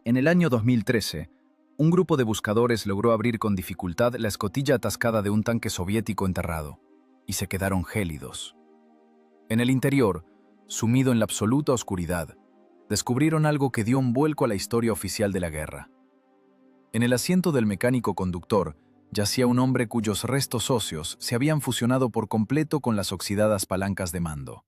En el año 2013, un grupo de buscadores logró abrir con dificultad la escotilla atascada de un tanque soviético enterrado, y se quedaron gélidos. En el interior, sumido en la absoluta oscuridad, descubrieron algo que dio un vuelco a la historia oficial de la guerra. En el asiento del mecánico conductor yacía un hombre cuyos restos óseos se habían fusionado por completo con las oxidadas palancas de mando.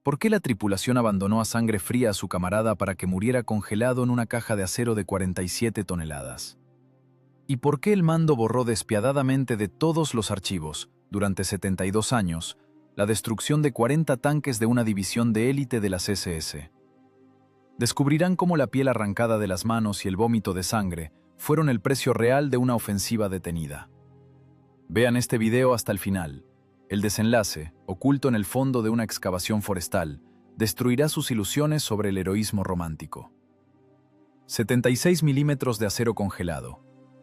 ¿Por qué la tripulación abandonó a sangre fría a su camarada para que muriera congelado en una caja de acero de 47 toneladas? ¿Y por qué el mando borró despiadadamente de todos los archivos, durante 72 años, la destrucción de 40 tanques de una división de élite de las SS? Descubrirán cómo la piel arrancada de las manos y el vómito de sangre fueron el precio real de una ofensiva detenida. Vean este video hasta el final. El desenlace, oculto en el fondo de una excavación forestal, destruirá sus ilusiones sobre el heroísmo romántico. 76 milímetros de acero congelado.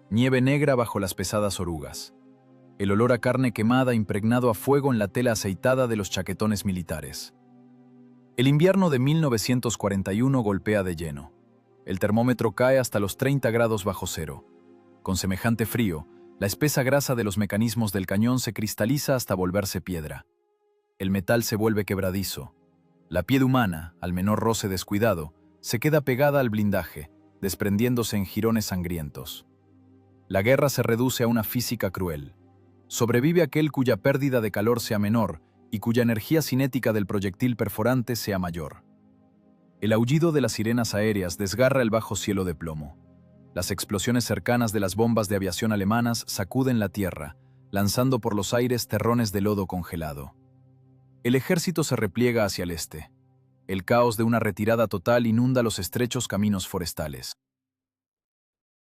Nieve negra bajo las pesadas orugas. El olor a carne quemada impregnado a fuego en la tela aceitada de los chaquetones militares. El invierno de 1941 golpea de lleno. El termómetro cae hasta los 30 grados bajo cero. Con semejante frío, la espesa grasa de los mecanismos del cañón se cristaliza hasta volverse piedra. El metal se vuelve quebradizo. La piel humana, al menor roce descuidado, se queda pegada al blindaje, desprendiéndose en jirones sangrientos. La guerra se reduce a una física cruel. Sobrevive aquel cuya pérdida de calor sea menor y cuya energía cinética del proyectil perforante sea mayor. El aullido de las sirenas aéreas desgarra el bajo cielo de plomo. Las explosiones cercanas de las bombas de aviación alemanas sacuden la tierra, lanzando por los aires terrones de lodo congelado. El ejército se repliega hacia el este. El caos de una retirada total inunda los estrechos caminos forestales.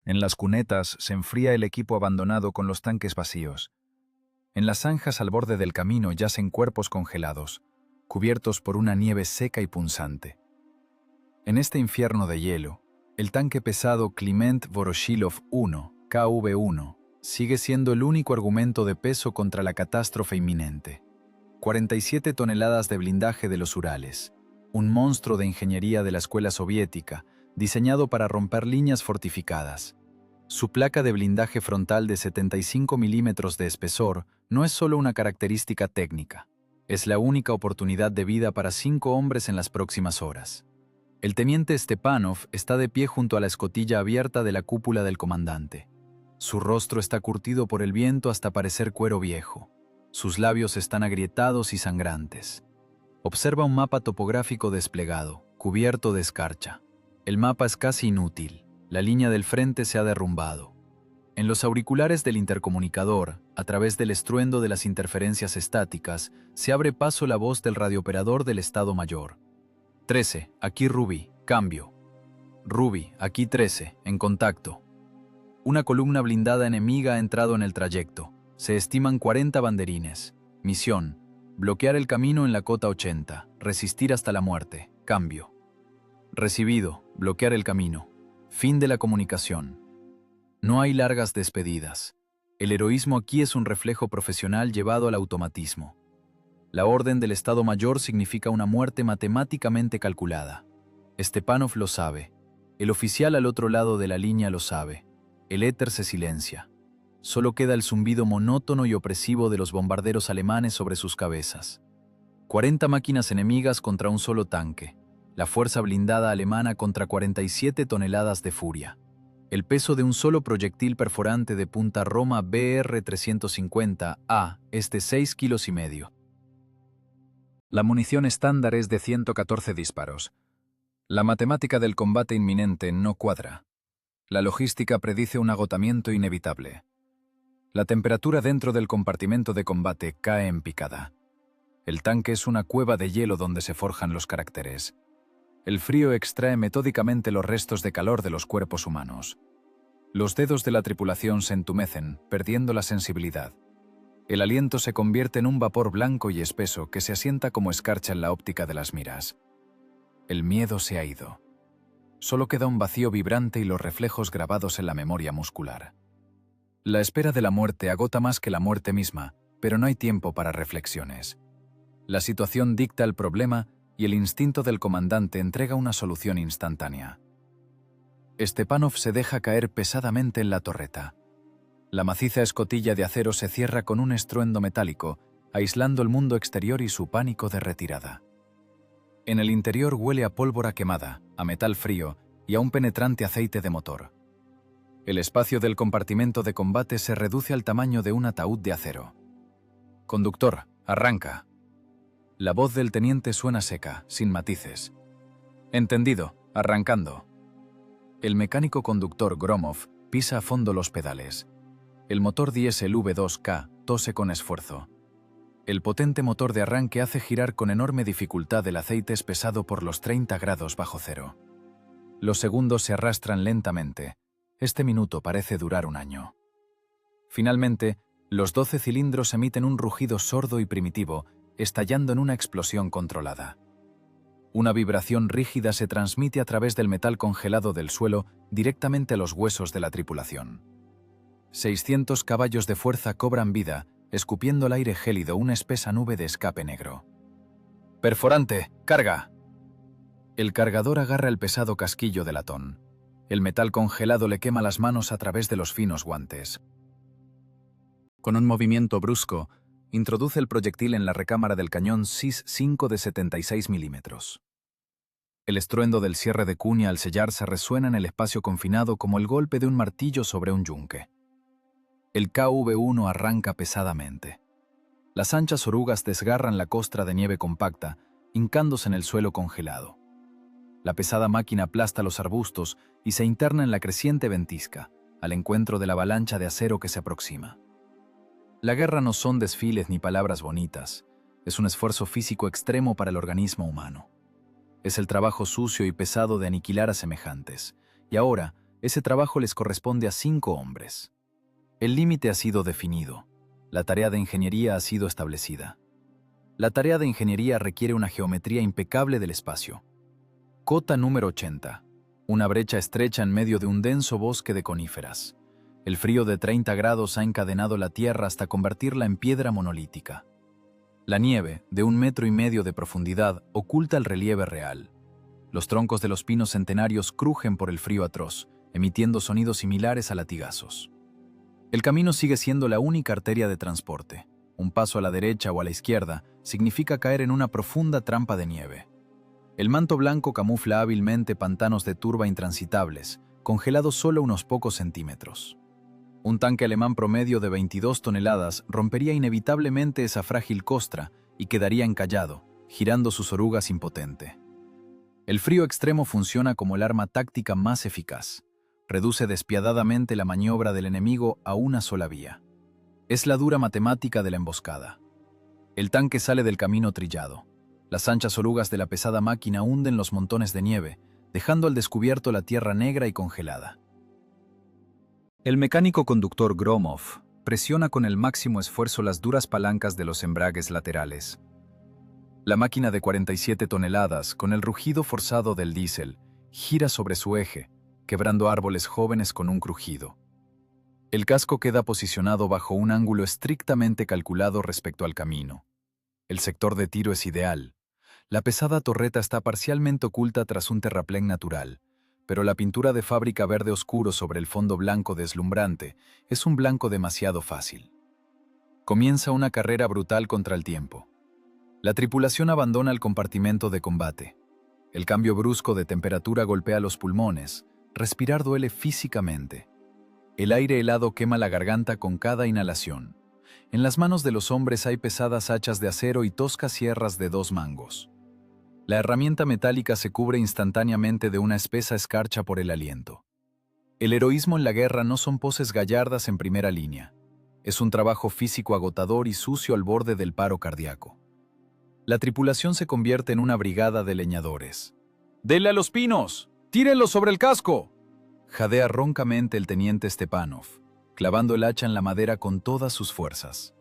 En las cunetas se enfría el equipo abandonado con los tanques vacíos. En las zanjas al borde del camino yacen cuerpos congelados, cubiertos por una nieve seca y punzante. En este infierno de hielo, el tanque pesado Kliment Voroshilov 1, KV-1, sigue siendo el único argumento de peso contra la catástrofe inminente. 47 toneladas de blindaje de los Urales, un monstruo de ingeniería de la escuela soviética, diseñado para romper líneas fortificadas. Su placa de blindaje frontal de 75 milímetros de espesor no es solo una característica técnica, es la única oportunidad de vida para 5 hombres en las próximas horas. El teniente Stepanov está de pie junto a la escotilla abierta de la cúpula del comandante. Su rostro está curtido por el viento hasta parecer cuero viejo. Sus labios están agrietados y sangrantes. Observa un mapa topográfico desplegado, cubierto de escarcha. El mapa es casi inútil. La línea del frente se ha derrumbado. En los auriculares del intercomunicador, a través del estruendo de las interferencias estáticas, se abre paso la voz del radiooperador del Estado Mayor. 13, aquí Ruby, cambio. Ruby, aquí 13, en contacto. Una columna blindada enemiga ha entrado en el trayecto. Se estiman 40 banderines. Misión, bloquear el camino en la cota 80, resistir hasta la muerte, cambio. Recibido, bloquear el camino. Fin de la comunicación. No hay largas despedidas. El heroísmo aquí es un reflejo profesional llevado al automatismo. La orden del Estado Mayor significa una muerte matemáticamente calculada. Stepanov lo sabe. El oficial al otro lado de la línea lo sabe. El éter se silencia. Solo queda el zumbido monótono y opresivo de los bombarderos alemanes sobre sus cabezas. 40 máquinas enemigas contra un solo tanque. La fuerza blindada alemana contra 47 toneladas de furia. El peso de un solo proyectil perforante de punta Roma BR-350A es de 6,5 kilos. La munición estándar es de 114 disparos. La matemática del combate inminente no cuadra. La logística predice un agotamiento inevitable. La temperatura dentro del compartimento de combate cae en picada. El tanque es una cueva de hielo donde se forjan los caracteres. El frío extrae metódicamente los restos de calor de los cuerpos humanos. Los dedos de la tripulación se entumecen, perdiendo la sensibilidad. El aliento se convierte en un vapor blanco y espeso que se asienta como escarcha en la óptica de las miras. El miedo se ha ido. Solo queda un vacío vibrante y los reflejos grabados en la memoria muscular. La espera de la muerte agota más que la muerte misma, pero no hay tiempo para reflexiones. La situación dicta el problema y el instinto del comandante entrega una solución instantánea. Stepanov se deja caer pesadamente en la torreta. La maciza escotilla de acero se cierra con un estruendo metálico, aislando el mundo exterior y su pánico de retirada. En el interior huele a pólvora quemada, a metal frío y a un penetrante aceite de motor. El espacio del compartimento de combate se reduce al tamaño de un ataúd de acero. «Conductor, arranca». La voz del teniente suena seca, sin matices. «Entendido, arrancando». El mecánico conductor Gromov pisa a fondo los pedales. El motor diésel V2K tose con esfuerzo. El potente motor de arranque hace girar con enorme dificultad el aceite espesado por los 30 grados bajo cero. Los segundos se arrastran lentamente. Este minuto parece durar un año. Finalmente, los 12 cilindros emiten un rugido sordo y primitivo, estallando en una explosión controlada. Una vibración rígida se transmite a través del metal congelado del suelo directamente a los huesos de la tripulación. 600 caballos de fuerza cobran vida, escupiendo al aire gélido una espesa nube de escape negro. «Perforante, carga». El cargador agarra el pesado casquillo de latón. El metal congelado le quema las manos a través de los finos guantes. Con un movimiento brusco, introduce el proyectil en la recámara del cañón SIS-5 de 76 milímetros. El estruendo del cierre de cuña al sellarse resuena en el espacio confinado como el golpe de un martillo sobre un yunque. El KV-1 arranca pesadamente. Las anchas orugas desgarran la costra de nieve compacta, hincándose en el suelo congelado. La pesada máquina aplasta los arbustos y se interna en la creciente ventisca, al encuentro de la avalancha de acero que se aproxima. La guerra no son desfiles ni palabras bonitas, es un esfuerzo físico extremo para el organismo humano. Es el trabajo sucio y pesado de aniquilar a semejantes, y ahora ese trabajo les corresponde a 5 hombres. El límite ha sido definido, la tarea de ingeniería ha sido establecida. La tarea de ingeniería requiere una geometría impecable del espacio. Cota número 80, una brecha estrecha en medio de un denso bosque de coníferas. El frío de 30 grados ha encadenado la tierra hasta convertirla en piedra monolítica. La nieve, de 1,5 metros de profundidad, oculta el relieve real. Los troncos de los pinos centenarios crujen por el frío atroz, emitiendo sonidos similares a latigazos. El camino sigue siendo la única arteria de transporte. Un paso a la derecha o a la izquierda significa caer en una profunda trampa de nieve. El manto blanco camufla hábilmente pantanos de turba intransitables, congelados solo unos pocos centímetros. Un tanque alemán promedio de 22 toneladas rompería inevitablemente esa frágil costra y quedaría encallado, girando sus orugas impotente. El frío extremo funciona como el arma táctica más eficaz. Reduce despiadadamente la maniobra del enemigo a una sola vía. Es la dura matemática de la emboscada. El tanque sale del camino trillado. Las anchas orugas de la pesada máquina hunden los montones de nieve, dejando al descubierto la tierra negra y congelada. El mecánico conductor Gromov presiona con el máximo esfuerzo las duras palancas de los embragues laterales. La máquina de 47 toneladas, con el rugido forzado del diésel, gira sobre su eje, quebrando árboles jóvenes con un crujido. El casco queda posicionado bajo un ángulo estrictamente calculado respecto al camino. El sector de tiro es ideal. La pesada torreta está parcialmente oculta tras un terraplén natural, pero la pintura de fábrica verde oscuro sobre el fondo blanco deslumbrante es un blanco demasiado fácil. Comienza una carrera brutal contra el tiempo. La tripulación abandona el compartimento de combate. El cambio brusco de temperatura golpea los pulmones. Respirar duele físicamente. El aire helado quema la garganta con cada inhalación. En las manos de los hombres hay pesadas hachas de acero y toscas sierras de 2 mangos. La herramienta metálica se cubre instantáneamente de una espesa escarcha por el aliento. El heroísmo en la guerra no son poses gallardas en primera línea. Es un trabajo físico agotador y sucio al borde del paro cardíaco. La tripulación se convierte en una brigada de leñadores. «¡Dele a los pinos! ¡Tírenlo sobre el casco!», jadea roncamente el teniente Stepanov, clavando el hacha en la madera con todas sus fuerzas.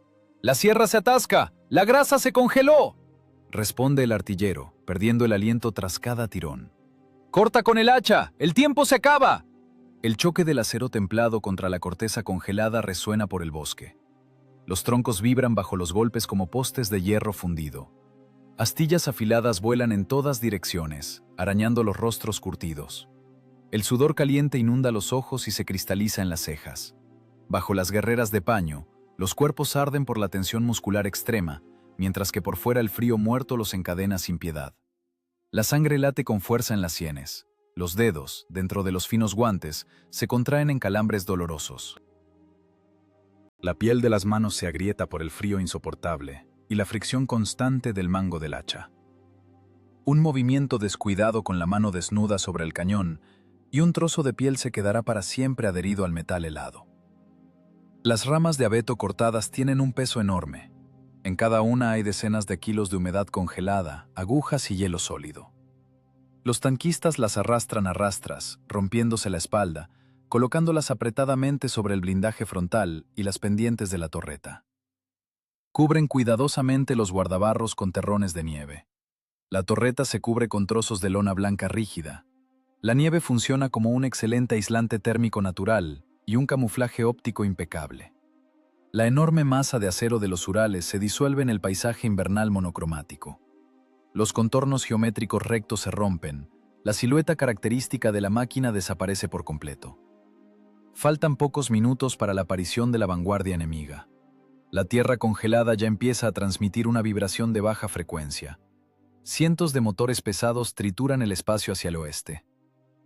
«¡La sierra se atasca! ¡La grasa se congeló!», responde el artillero, perdiendo el aliento tras cada tirón. «¡Corta con el hacha! ¡El tiempo se acaba!». El choque del acero templado contra la corteza congelada resuena por el bosque. Los troncos vibran bajo los golpes como postes de hierro fundido. Astillas afiladas vuelan en todas direcciones, arañando los rostros curtidos. El sudor caliente inunda los ojos y se cristaliza en las cejas. Bajo las guerreras de paño, los cuerpos arden por la tensión muscular extrema, mientras que por fuera el frío muerto los encadena sin piedad. La sangre late con fuerza en las sienes. Los dedos, dentro de los finos guantes, se contraen en calambres dolorosos. La piel de las manos se agrieta por el frío insoportable y la fricción constante del mango del hacha. Un movimiento descuidado con la mano desnuda sobre el cañón y un trozo de piel se quedará para siempre adherido al metal helado. Las ramas de abeto cortadas tienen un peso enorme. En cada una hay decenas de kilos de humedad congelada, agujas y hielo sólido. Los tanquistas las arrastran a rastras, rompiéndose la espalda, colocándolas apretadamente sobre el blindaje frontal y las pendientes de la torreta. Cubren cuidadosamente los guardabarros con terrones de nieve. La torreta se cubre con trozos de lona blanca rígida. La nieve funciona como un excelente aislante térmico natural y un camuflaje óptico impecable. La enorme masa de acero de los Urales se disuelve en el paisaje invernal monocromático. Los contornos geométricos rectos se rompen, la silueta característica de la máquina desaparece por completo. Faltan pocos minutos para la aparición de la vanguardia enemiga. La tierra congelada ya empieza a transmitir una vibración de baja frecuencia. Cientos de motores pesados trituran el espacio hacia el oeste.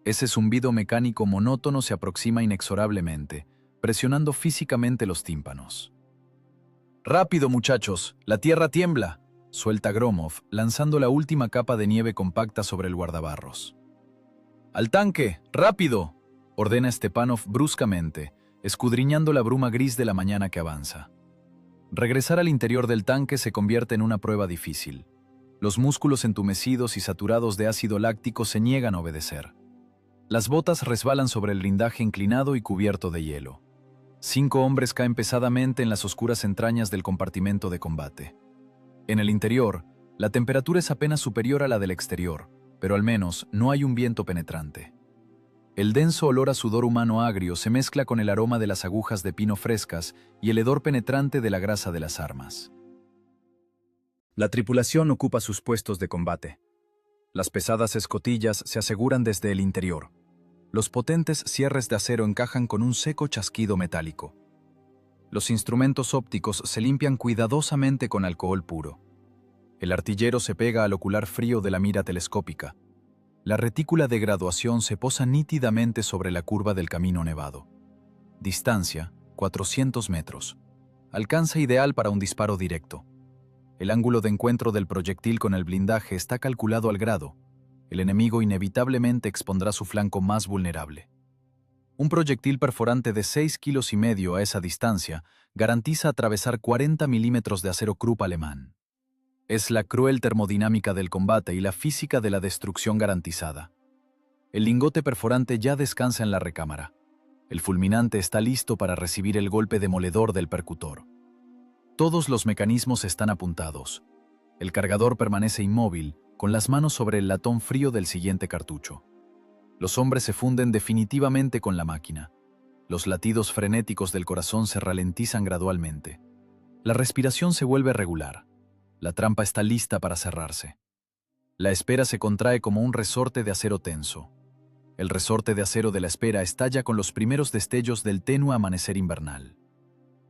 Ese zumbido mecánico monótono se aproxima inexorablemente, presionando físicamente los tímpanos. «¡Rápido, muchachos! ¡La tierra tiembla!», suelta Gromov, lanzando la última capa de nieve compacta sobre el guardabarros. «¡Al tanque! ¡Rápido!», ordena Stepanov bruscamente, escudriñando la bruma gris de la mañana que avanza. Regresar al interior del tanque se convierte en una prueba difícil. Los músculos entumecidos y saturados de ácido láctico se niegan a obedecer. Las botas resbalan sobre el blindaje inclinado y cubierto de hielo. 5 hombres caen pesadamente en las oscuras entrañas del compartimento de combate. En el interior, la temperatura es apenas superior a la del exterior, pero al menos no hay un viento penetrante. El denso olor a sudor humano agrio se mezcla con el aroma de las agujas de pino frescas y el hedor penetrante de la grasa de las armas. La tripulación ocupa sus puestos de combate. Las pesadas escotillas se aseguran desde el interior. Los potentes cierres de acero encajan con un seco chasquido metálico. Los instrumentos ópticos se limpian cuidadosamente con alcohol puro. El artillero se pega al ocular frío de la mira telescópica. La retícula de graduación se posa nítidamente sobre la curva del camino nevado. Distancia, 400 metros. Alcance ideal para un disparo directo. El ángulo de encuentro del proyectil con el blindaje está calculado al grado. El enemigo inevitablemente expondrá su flanco más vulnerable. Un proyectil perforante de 6,5 kilos a esa distancia garantiza atravesar 40 milímetros de acero Krupp alemán. Es la cruel termodinámica del combate y la física de la destrucción garantizada. El lingote perforante ya descansa en la recámara. El fulminante está listo para recibir el golpe demoledor del percutor. Todos los mecanismos están apuntados. El cargador permanece inmóvil, con las manos sobre el latón frío del siguiente cartucho. Los hombres se funden definitivamente con la máquina. Los latidos frenéticos del corazón se ralentizan gradualmente. La respiración se vuelve regular. La trampa está lista para cerrarse. La espera se contrae como un resorte de acero tenso. El resorte de acero de la espera estalla con los primeros destellos del tenue amanecer invernal.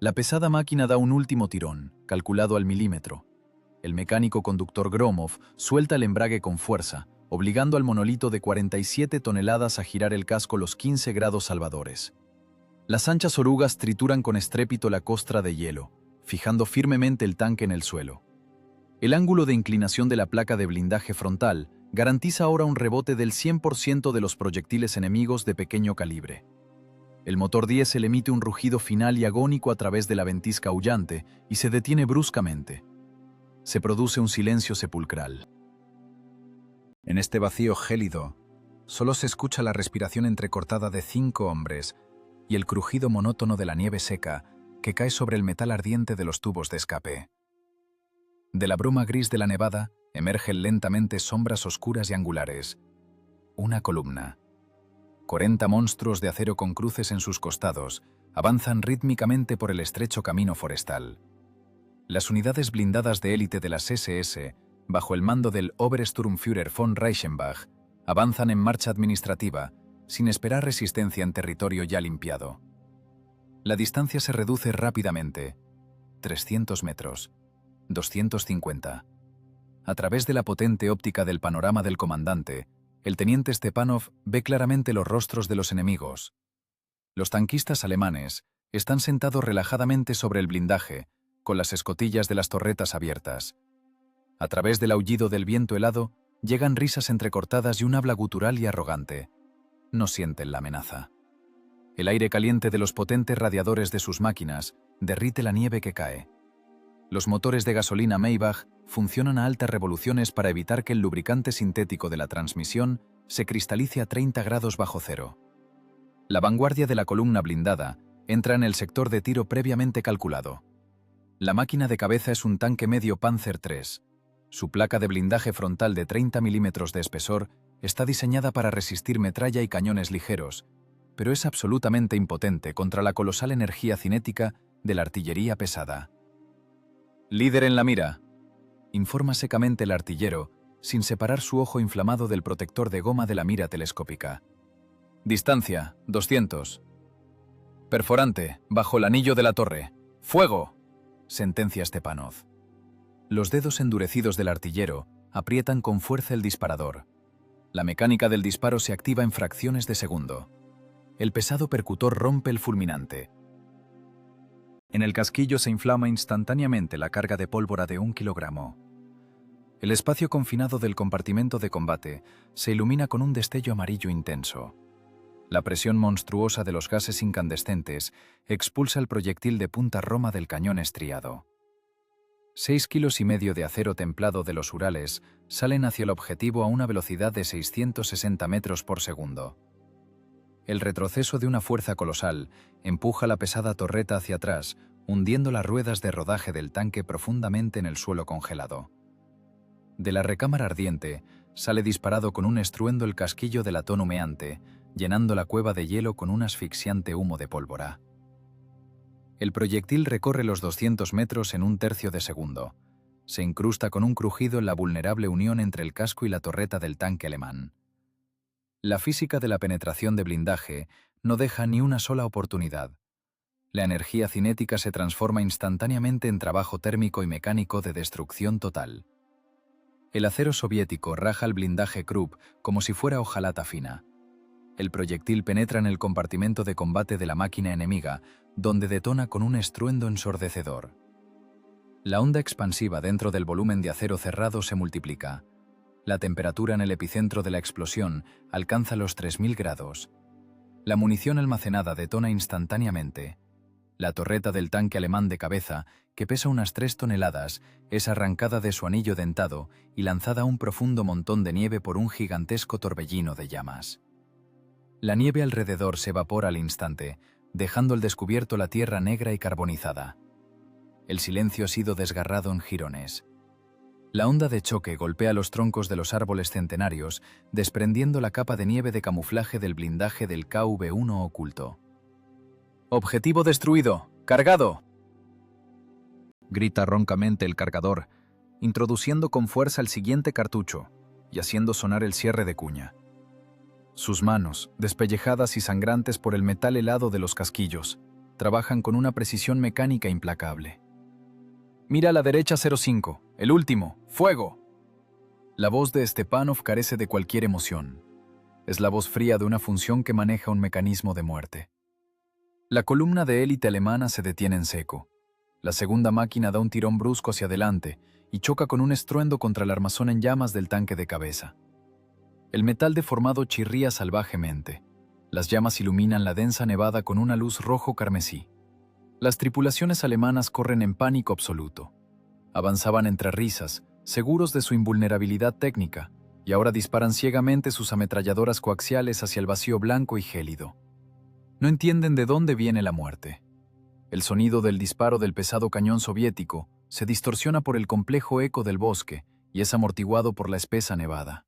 La pesada máquina da un último tirón, calculado al milímetro. El mecánico conductor Gromov suelta el embrague con fuerza, obligando al monolito de 47 toneladas a girar el casco los 15 grados salvadores. Las anchas orugas trituran con estrépito la costra de hielo, fijando firmemente el tanque en el suelo. El ángulo de inclinación de la placa de blindaje frontal garantiza ahora un rebote del 100% de los proyectiles enemigos de pequeño calibre. El motor diésel emite un rugido final y agónico a través de la ventisca aullante y se detiene bruscamente. Se produce un silencio sepulcral. En este vacío gélido, solo se escucha la respiración entrecortada de 5 hombres y el crujido monótono de la nieve seca que cae sobre el metal ardiente de los tubos de escape. De la bruma gris de la nevada emergen lentamente sombras oscuras y angulares. Una columna. 40 monstruos de acero con cruces en sus costados avanzan rítmicamente por el estrecho camino forestal. Las unidades blindadas de élite de las SS, bajo el mando del Obersturmführer von Reichenbach, avanzan en marcha administrativa, sin esperar resistencia en territorio ya limpiado. La distancia se reduce rápidamente. 300 metros. 250. A través de la potente óptica del panorama del comandante, el teniente Stepanov ve claramente los rostros de los enemigos. Los tanquistas alemanes están sentados relajadamente sobre el blindaje, con las escotillas de las torretas abiertas. A través del aullido del viento helado, llegan risas entrecortadas y un habla gutural y arrogante. No sienten la amenaza. El aire caliente de los potentes radiadores de sus máquinas derrite la nieve que cae. Los motores de gasolina Maybach funcionan a altas revoluciones para evitar que el lubricante sintético de la transmisión se cristalice a 30 grados bajo cero. La vanguardia de la columna blindada entra en el sector de tiro previamente calculado. La máquina de cabeza es un tanque medio Panzer III. Su placa de blindaje frontal de 30 milímetros de espesor está diseñada para resistir metralla y cañones ligeros, pero es absolutamente impotente contra la colosal energía cinética de la artillería pesada. «Líder en la mira», informa secamente el artillero, sin separar su ojo inflamado del protector de goma de la mira telescópica. «Distancia, 200. Perforante, bajo el anillo de la torre. ¡Fuego!», sentencia Stepanov. Los dedos endurecidos del artillero aprietan con fuerza el disparador. La mecánica del disparo se activa en fracciones de segundo. El pesado percutor rompe el fulminante. En el casquillo se inflama instantáneamente la carga de pólvora de 1 kilogramo. El espacio confinado del compartimento de combate se ilumina con un destello amarillo intenso. La presión monstruosa de los gases incandescentes expulsa el proyectil de punta roma del cañón estriado. 6,5 kilos de acero templado de los Urales salen hacia el objetivo a una velocidad de 660 metros por segundo. El retroceso de una fuerza colosal empuja la pesada torreta hacia atrás, hundiendo las ruedas de rodaje del tanque profundamente en el suelo congelado. De la recámara ardiente sale disparado con un estruendo el casquillo de latón humeante, llenando la cueva de hielo con un asfixiante humo de pólvora. El proyectil recorre los 200 metros en 1/3 de segundo. Se incrusta con un crujido en la vulnerable unión entre el casco y la torreta del tanque alemán. La física de la penetración de blindaje no deja ni una sola oportunidad. La energía cinética se transforma instantáneamente en trabajo térmico y mecánico de destrucción total. El acero soviético raja el blindaje Krupp como si fuera hojalata fina. El proyectil penetra en el compartimento de combate de la máquina enemiga, donde detona con un estruendo ensordecedor. La onda expansiva dentro del volumen de acero cerrado se multiplica. La temperatura en el epicentro de la explosión alcanza los 3000 grados. La munición almacenada detona instantáneamente. La torreta del tanque alemán de cabeza, que pesa unas 3 toneladas, es arrancada de su anillo dentado y lanzada a un profundo montón de nieve por un gigantesco torbellino de llamas. La nieve alrededor se evapora al instante, dejando al descubierto la tierra negra y carbonizada. El silencio ha sido desgarrado en jirones. La onda de choque golpea los troncos de los árboles centenarios, desprendiendo la capa de nieve de camuflaje del blindaje del KV-1 oculto. «Objetivo destruido. ¡Cargado!», grita roncamente el cargador, introduciendo con fuerza el siguiente cartucho y haciendo sonar el cierre de cuña. Sus manos, despellejadas y sangrantes por el metal helado de los casquillos, trabajan con una precisión mecánica implacable. «Mira a la derecha 05, el último, ¡fuego!». La voz de Stepanov carece de cualquier emoción. Es la voz fría de una función que maneja un mecanismo de muerte. La columna de élite alemana se detiene en seco. La segunda máquina da un tirón brusco hacia adelante y choca con un estruendo contra el armazón en llamas del tanque de cabeza. El metal deformado chirría salvajemente. Las llamas iluminan la densa nevada con una luz rojo carmesí. Las tripulaciones alemanas corren en pánico absoluto. Avanzaban entre risas, seguros de su invulnerabilidad técnica, y ahora disparan ciegamente sus ametralladoras coaxiales hacia el vacío blanco y gélido. No entienden de dónde viene la muerte. El sonido del disparo del pesado cañón soviético se distorsiona por el complejo eco del bosque y es amortiguado por la espesa nevada.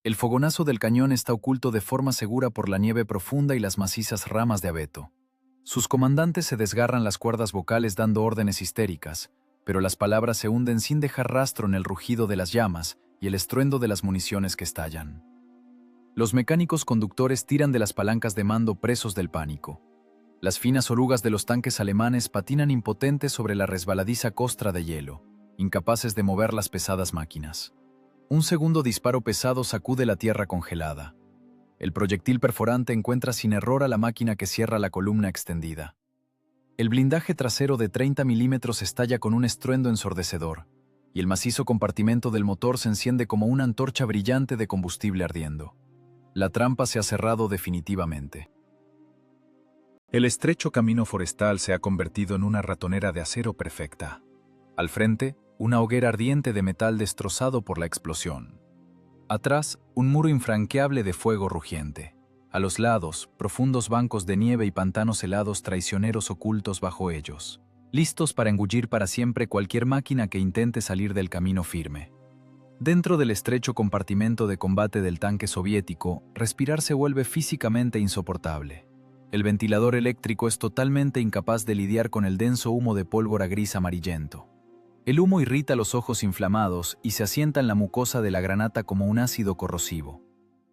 El fogonazo del cañón está oculto de forma segura por la nieve profunda y las macizas ramas de abeto. Sus comandantes se desgarran las cuerdas vocales dando órdenes histéricas, pero las palabras se hunden sin dejar rastro en el rugido de las llamas y el estruendo de las municiones que estallan. Los mecánicos conductores tiran de las palancas de mando presos del pánico. Las finas orugas de los tanques alemanes patinan impotentes sobre la resbaladiza costra de hielo, incapaces de mover las pesadas máquinas. Un segundo disparo pesado sacude la tierra congelada. El proyectil perforante encuentra sin error a la máquina que cierra la columna extendida. El blindaje trasero de 30 milímetros estalla con un estruendo ensordecedor, y el macizo compartimento del motor se enciende como una antorcha brillante de combustible ardiendo. La trampa se ha cerrado definitivamente. El estrecho camino forestal se ha convertido en una ratonera de acero perfecta. Al frente, una hoguera ardiente de metal destrozado por la explosión. Atrás, un muro infranqueable de fuego rugiente. A los lados, profundos bancos de nieve y pantanos helados traicioneros ocultos bajo ellos, listos para engullir para siempre cualquier máquina que intente salir del camino firme. Dentro del estrecho compartimento de combate del tanque soviético, respirar se vuelve físicamente insoportable. El ventilador eléctrico es totalmente incapaz de lidiar con el denso humo de pólvora gris amarillento. El humo irrita los ojos inflamados y se asienta en la mucosa de la granata como un ácido corrosivo.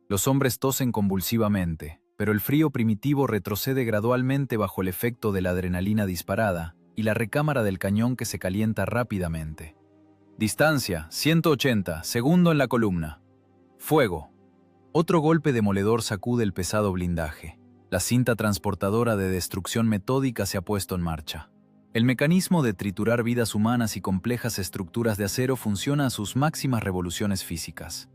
Los hombres tosen convulsivamente, pero el frío primitivo retrocede gradualmente bajo el efecto de la adrenalina disparada y la recámara del cañón que se calienta rápidamente. Distancia, 180, segundo en la columna. Fuego. Otro golpe demoledor sacude el pesado blindaje. La cinta transportadora de destrucción metódica se ha puesto en marcha. El mecanismo de triturar vidas humanas y complejas estructuras de acero funciona a sus máximas revoluciones físicas.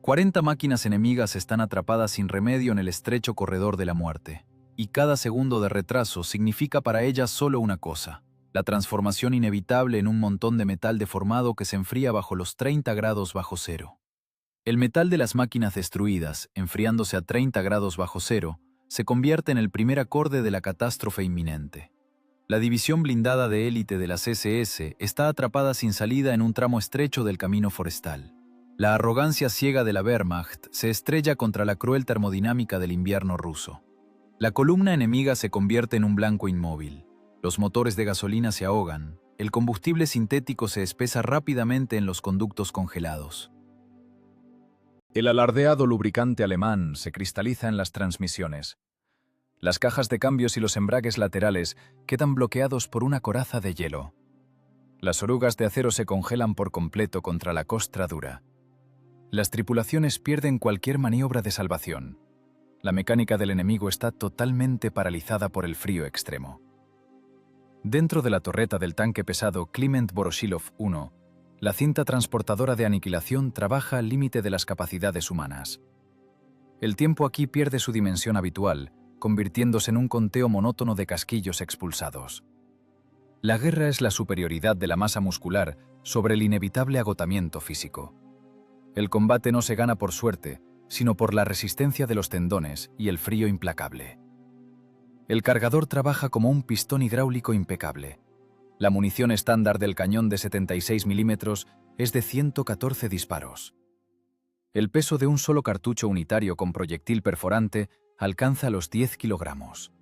40 máquinas enemigas están atrapadas sin remedio en el estrecho corredor de la muerte, y cada segundo de retraso significa para ellas solo una cosa: la transformación inevitable en un montón de metal deformado que se enfría bajo los 30 grados bajo cero. El metal de las máquinas destruidas, enfriándose a 30 grados bajo cero, se convierte en el primer acorde de la catástrofe inminente. La división blindada de élite de las SS está atrapada sin salida en un tramo estrecho del camino forestal. La arrogancia ciega de la Wehrmacht se estrella contra la cruel termodinámica del invierno ruso. La columna enemiga se convierte en un blanco inmóvil. Los motores de gasolina se ahogan. El combustible sintético se espesa rápidamente en los conductos congelados. El alardeado lubricante alemán se cristaliza en las transmisiones. Las cajas de cambios y los embragues laterales quedan bloqueados por una coraza de hielo. Las orugas de acero se congelan por completo contra la costra dura. Las tripulaciones pierden cualquier maniobra de salvación. La mecánica del enemigo está totalmente paralizada por el frío extremo. Dentro de la torreta del tanque pesado Kliment Voroshilov 1, la cinta transportadora de aniquilación trabaja al límite de las capacidades humanas. El tiempo aquí pierde su dimensión habitual, convirtiéndose en un conteo monótono de casquillos expulsados. La guerra es la superioridad de la masa muscular sobre el inevitable agotamiento físico. El combate no se gana por suerte, sino por la resistencia de los tendones y el frío implacable. El cargador trabaja como un pistón hidráulico impecable. La munición estándar del cañón de 76 milímetros es de 114 disparos. El peso de un solo cartucho unitario con proyectil perforante alcanza los 10 kilogramos.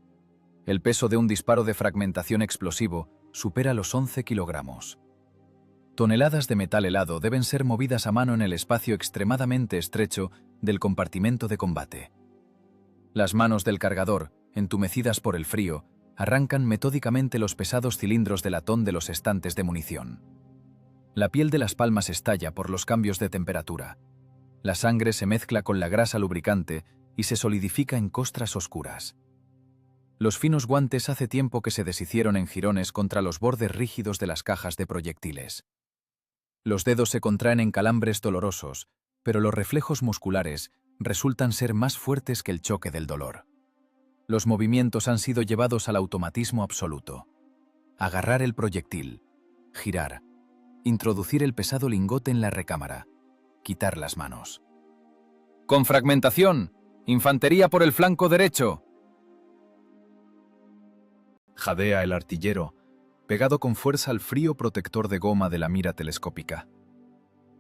El peso de un disparo de fragmentación explosivo supera los 11 kilogramos. Toneladas de metal helado deben ser movidas a mano en el espacio extremadamente estrecho del compartimento de combate. Las manos del cargador, entumecidas por el frío, arrancan metódicamente los pesados cilindros de latón de los estantes de munición. La piel de las palmas estalla por los cambios de temperatura. La sangre se mezcla con la grasa lubricante y se solidifica en costras oscuras. Los finos guantes hace tiempo que se deshicieron en jirones contra los bordes rígidos de las cajas de proyectiles. Los dedos se contraen en calambres dolorosos, pero los reflejos musculares resultan ser más fuertes que el choque del dolor. Los movimientos han sido llevados al automatismo absoluto. Agarrar el proyectil, girar, introducir el pesado lingote en la recámara, quitar las manos. ¡Con fragmentación! ¡Infantería por el flanco derecho! Jadea el artillero, pegado con fuerza al frío protector de goma de la mira telescópica.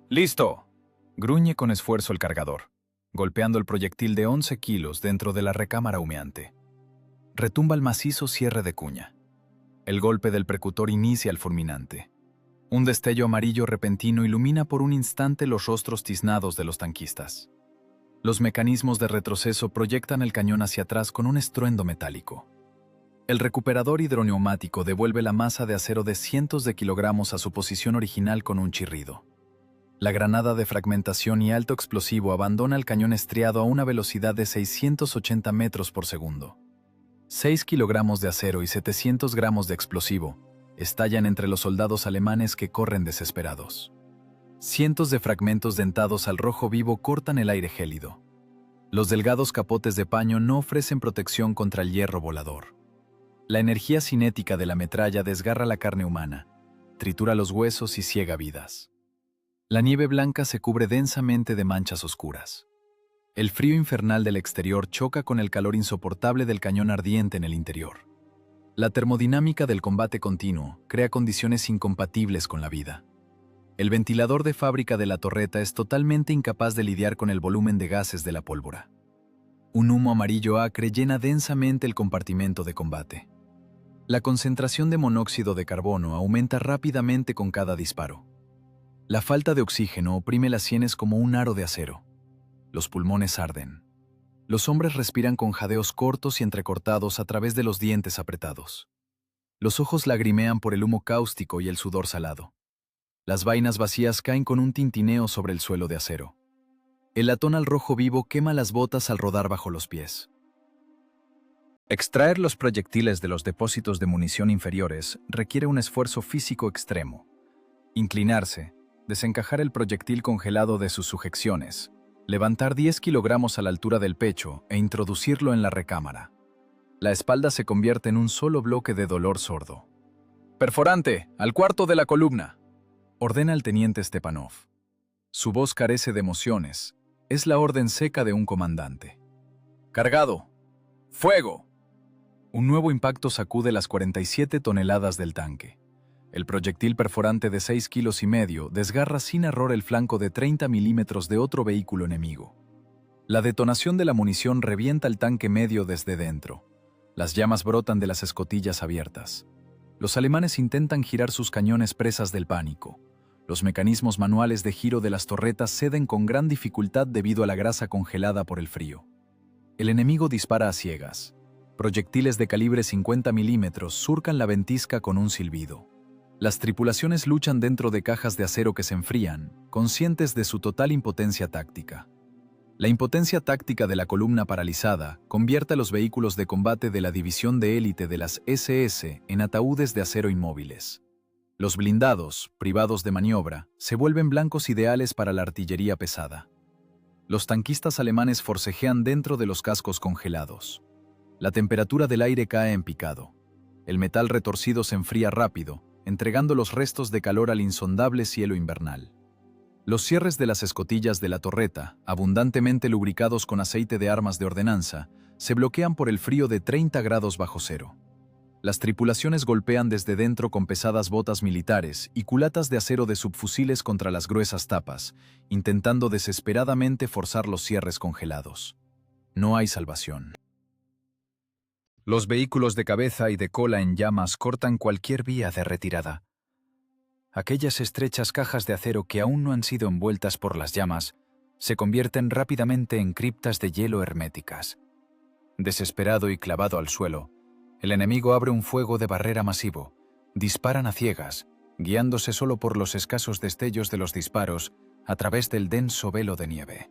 ¡Listo! Gruñe con esfuerzo el cargador, golpeando el proyectil de 11 kilos dentro de la recámara humeante. Retumba el macizo cierre de cuña. El golpe del percutor inicia el fulminante. Un destello amarillo repentino ilumina por un instante los rostros tiznados de los tanquistas. Los mecanismos de retroceso proyectan el cañón hacia atrás con un estruendo metálico. El recuperador hidroneumático devuelve la masa de acero de cientos de kilogramos a su posición original con un chirrido. La granada de fragmentación y alto explosivo abandona el cañón estriado a una velocidad de 680 metros por segundo. 6 kilogramos de acero y 700 gramos de explosivo estallan entre los soldados alemanes que corren desesperados. Cientos de fragmentos dentados al rojo vivo cortan el aire gélido. Los delgados capotes de paño no ofrecen protección contra el hierro volador. La energía cinética de la metralla desgarra la carne humana, tritura los huesos y ciega vidas. La nieve blanca se cubre densamente de manchas oscuras. El frío infernal del exterior choca con el calor insoportable del cañón ardiente en el interior. La termodinámica del combate continuo crea condiciones incompatibles con la vida. El ventilador de fábrica de la torreta es totalmente incapaz de lidiar con el volumen de gases de la pólvora. Un humo amarillo acre llena densamente el compartimento de combate. La concentración de monóxido de carbono aumenta rápidamente con cada disparo. La falta de oxígeno oprime las sienes como un aro de acero. Los pulmones arden. Los hombres respiran con jadeos cortos y entrecortados a través de los dientes apretados. Los ojos lagrimean por el humo cáustico y el sudor salado. Las vainas vacías caen con un tintineo sobre el suelo de acero. El latón al rojo vivo quema las botas al rodar bajo los pies. Extraer los proyectiles de los depósitos de munición inferiores requiere un esfuerzo físico extremo. Inclinarse, desencajar el proyectil congelado de sus sujeciones, levantar 10 kilogramos a la altura del pecho e introducirlo en la recámara. La espalda se convierte en un solo bloque de dolor sordo. «Perforante, al cuarto de la columna», ordena el teniente Stepanov. Su voz carece de emociones. Es la orden seca de un comandante. «Cargado. ¡Fuego!». Un nuevo impacto sacude las 47 toneladas del tanque. El proyectil perforante de 6,5 kilos desgarra sin error el flanco de 30 milímetros de otro vehículo enemigo. La detonación de la munición revienta el tanque medio desde dentro. Las llamas brotan de las escotillas abiertas. Los alemanes intentan girar sus cañones presas del pánico. Los mecanismos manuales de giro de las torretas ceden con gran dificultad debido a la grasa congelada por el frío. El enemigo dispara a ciegas. Proyectiles de calibre 50 milímetros surcan la ventisca con un silbido. Las tripulaciones luchan dentro de cajas de acero que se enfrían, conscientes de su total impotencia táctica. La impotencia táctica de la columna paralizada convierte a los vehículos de combate de la división de élite de las SS en ataúdes de acero inmóviles. Los blindados, privados de maniobra, se vuelven blancos ideales para la artillería pesada. Los tanquistas alemanes forcejean dentro de los cascos congelados. La temperatura del aire cae en picado. El metal retorcido se enfría rápido, entregando los restos de calor al insondable cielo invernal. Los cierres de las escotillas de la torreta, abundantemente lubricados con aceite de armas de ordenanza, se bloquean por el frío de 30 grados bajo cero. Las tripulaciones golpean desde dentro con pesadas botas militares y culatas de acero de subfusiles contra las gruesas tapas, intentando desesperadamente forzar los cierres congelados. No hay salvación. Los vehículos de cabeza y de cola en llamas cortan cualquier vía de retirada. Aquellas estrechas cajas de acero que aún no han sido envueltas por las llamas se convierten rápidamente en criptas de hielo herméticas. Desesperado y clavado al suelo, el enemigo abre un fuego de barrera masivo. Disparan a ciegas, guiándose solo por los escasos destellos de los disparos a través del denso velo de nieve.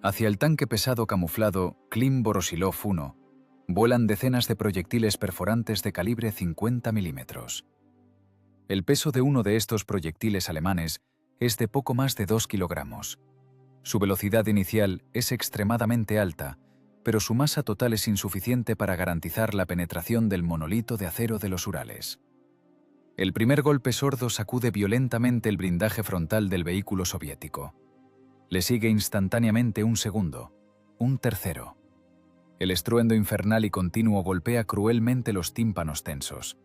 Hacia el tanque pesado camuflado Klim Voroshilov 1 vuelan decenas de proyectiles perforantes de calibre 50 milímetros. El peso de uno de estos proyectiles alemanes es de poco más de 2 kilogramos. Su velocidad inicial es extremadamente alta, pero su masa total es insuficiente para garantizar la penetración del monolito de acero de los Urales. El primer golpe sordo sacude violentamente el blindaje frontal del vehículo soviético. Le sigue instantáneamente un segundo, un tercero. El estruendo infernal y continuo golpea cruelmente los tímpanos tensos.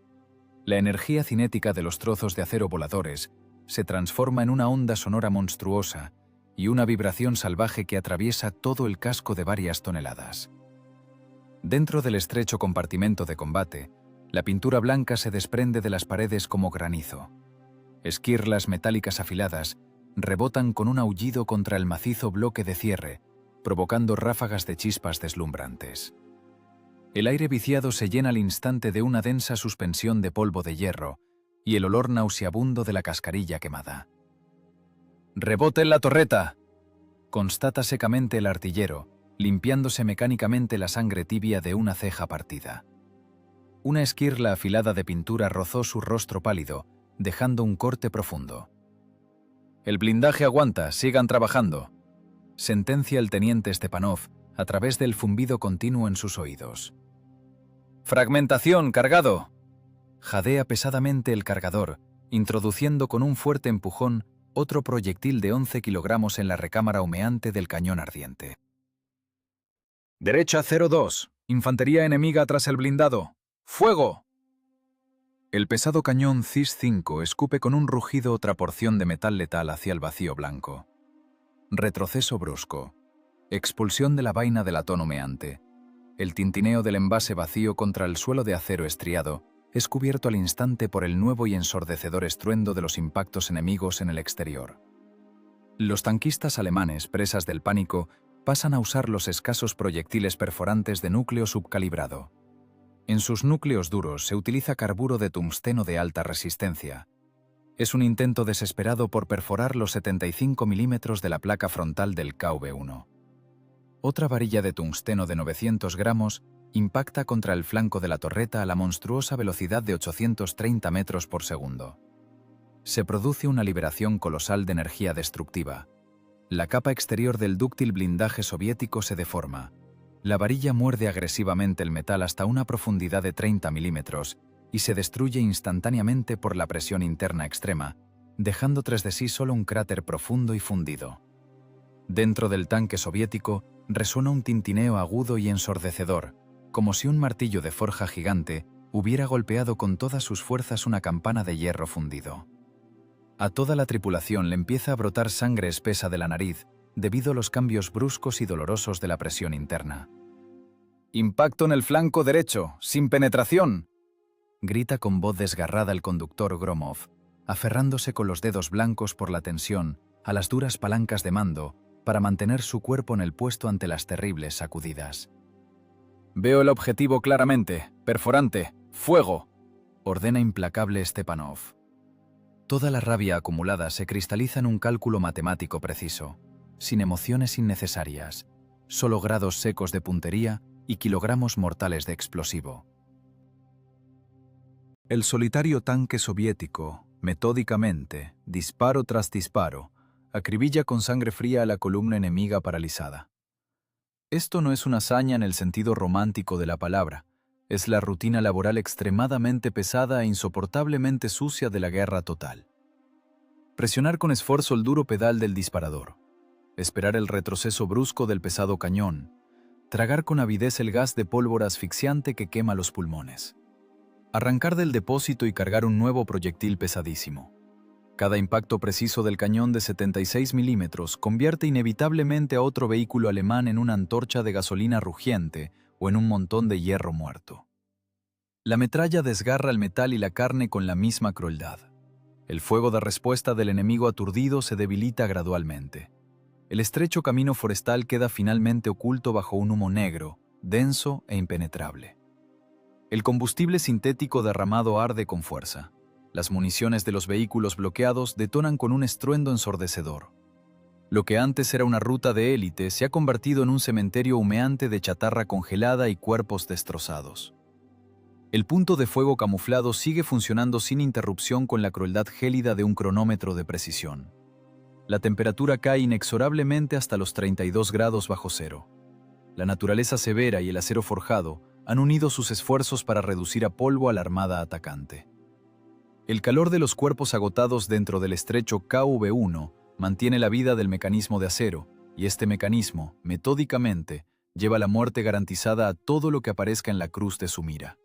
La energía cinética de los trozos de acero voladores se transforma en una onda sonora monstruosa y una vibración salvaje que atraviesa todo el casco de varias toneladas. Dentro del estrecho compartimento de combate, la pintura blanca se desprende de las paredes como granizo. Esquirlas metálicas afiladas rebotan con un aullido contra el macizo bloque de cierre, provocando ráfagas de chispas deslumbrantes. El aire viciado se llena al instante de una densa suspensión de polvo de hierro y el olor nauseabundo de la cascarilla quemada. «¡Rebote en la torreta!», constata secamente el artillero, limpiándose mecánicamente la sangre tibia de una ceja partida. Una esquirla afilada de pintura rozó su rostro pálido, dejando un corte profundo. «El blindaje aguanta, sigan trabajando», sentencia el teniente Stepanov a través del zumbido continuo en sus oídos. «¡Fragmentación, cargado!», jadea pesadamente el cargador, introduciendo con un fuerte empujón otro proyectil de 11 kilogramos en la recámara humeante del cañón ardiente. «Derecha 02, infantería enemiga tras el blindado. ¡Fuego!». El pesado cañón CIS-5 escupe con un rugido otra porción de metal letal hacia el vacío blanco. Retroceso brusco. Expulsión de la vaina de latón humeante. El tintineo del envase vacío contra el suelo de acero estriado es cubierto al instante por el nuevo y ensordecedor estruendo de los impactos enemigos en el exterior. Los tanquistas alemanes, presas del pánico, pasan a usar los escasos proyectiles perforantes de núcleo subcalibrado. En sus núcleos duros se utiliza carburo de tungsteno de alta resistencia. Es un intento desesperado por perforar los 75 milímetros de la placa frontal del KV-1. Otra varilla de tungsteno de 900 gramos impacta contra el flanco de la torreta a la monstruosa velocidad de 830 metros por segundo. Se produce una liberación colosal de energía destructiva. La capa exterior del dúctil blindaje soviético se deforma. La varilla muerde agresivamente el metal hasta una profundidad de 30 milímetros y se destruye instantáneamente por la presión interna extrema, dejando tras de sí solo un cráter profundo y fundido. Dentro del tanque soviético resuena un tintineo agudo y ensordecedor, como si un martillo de forja gigante hubiera golpeado con todas sus fuerzas una campana de hierro fundido. A toda la tripulación le empieza a brotar sangre espesa de la nariz debido a los cambios bruscos y dolorosos de la presión interna. «Impacto en el flanco derecho, sin penetración», grita con voz desgarrada el conductor Gromov, aferrándose con los dedos blancos por la tensión a las duras palancas de mando para mantener su cuerpo en el puesto ante las terribles sacudidas. «Veo el objetivo claramente. Perforante. ¡Fuego!», ordena implacable Stepanov. Toda la rabia acumulada se cristaliza en un cálculo matemático preciso, sin emociones innecesarias, solo grados secos de puntería y kilogramos mortales de explosivo. El solitario tanque soviético, metódicamente, disparo tras disparo, acribilla con sangre fría a la columna enemiga paralizada. Esto no es una hazaña en el sentido romántico de la palabra, es la rutina laboral extremadamente pesada e insoportablemente sucia de la guerra total. Presionar con esfuerzo el duro pedal del disparador, esperar el retroceso brusco del pesado cañón, tragar con avidez el gas de pólvora asfixiante que quema los pulmones. Arrancar del depósito y cargar un nuevo proyectil pesadísimo. Cada impacto preciso del cañón de 76 milímetros convierte inevitablemente a otro vehículo alemán en una antorcha de gasolina rugiente o en un montón de hierro muerto. La metralla desgarra el metal y la carne con la misma crueldad. El fuego de respuesta del enemigo aturdido se debilita gradualmente. El estrecho camino forestal queda finalmente oculto bajo un humo negro, denso e impenetrable. El combustible sintético derramado arde con fuerza. Las municiones de los vehículos bloqueados detonan con un estruendo ensordecedor. Lo que antes era una ruta de élite se ha convertido en un cementerio humeante de chatarra congelada y cuerpos destrozados. El punto de fuego camuflado sigue funcionando sin interrupción con la crueldad gélida de un cronómetro de precisión. La temperatura cae inexorablemente hasta los 32 grados bajo cero. La naturaleza severa y el acero forjado han unido sus esfuerzos para reducir a polvo a la armada atacante. El calor de los cuerpos agotados dentro del estrecho KV-1 mantiene la vida del mecanismo de acero, y este mecanismo, metódicamente, lleva la muerte garantizada a todo lo que aparezca en la cruz de su mira.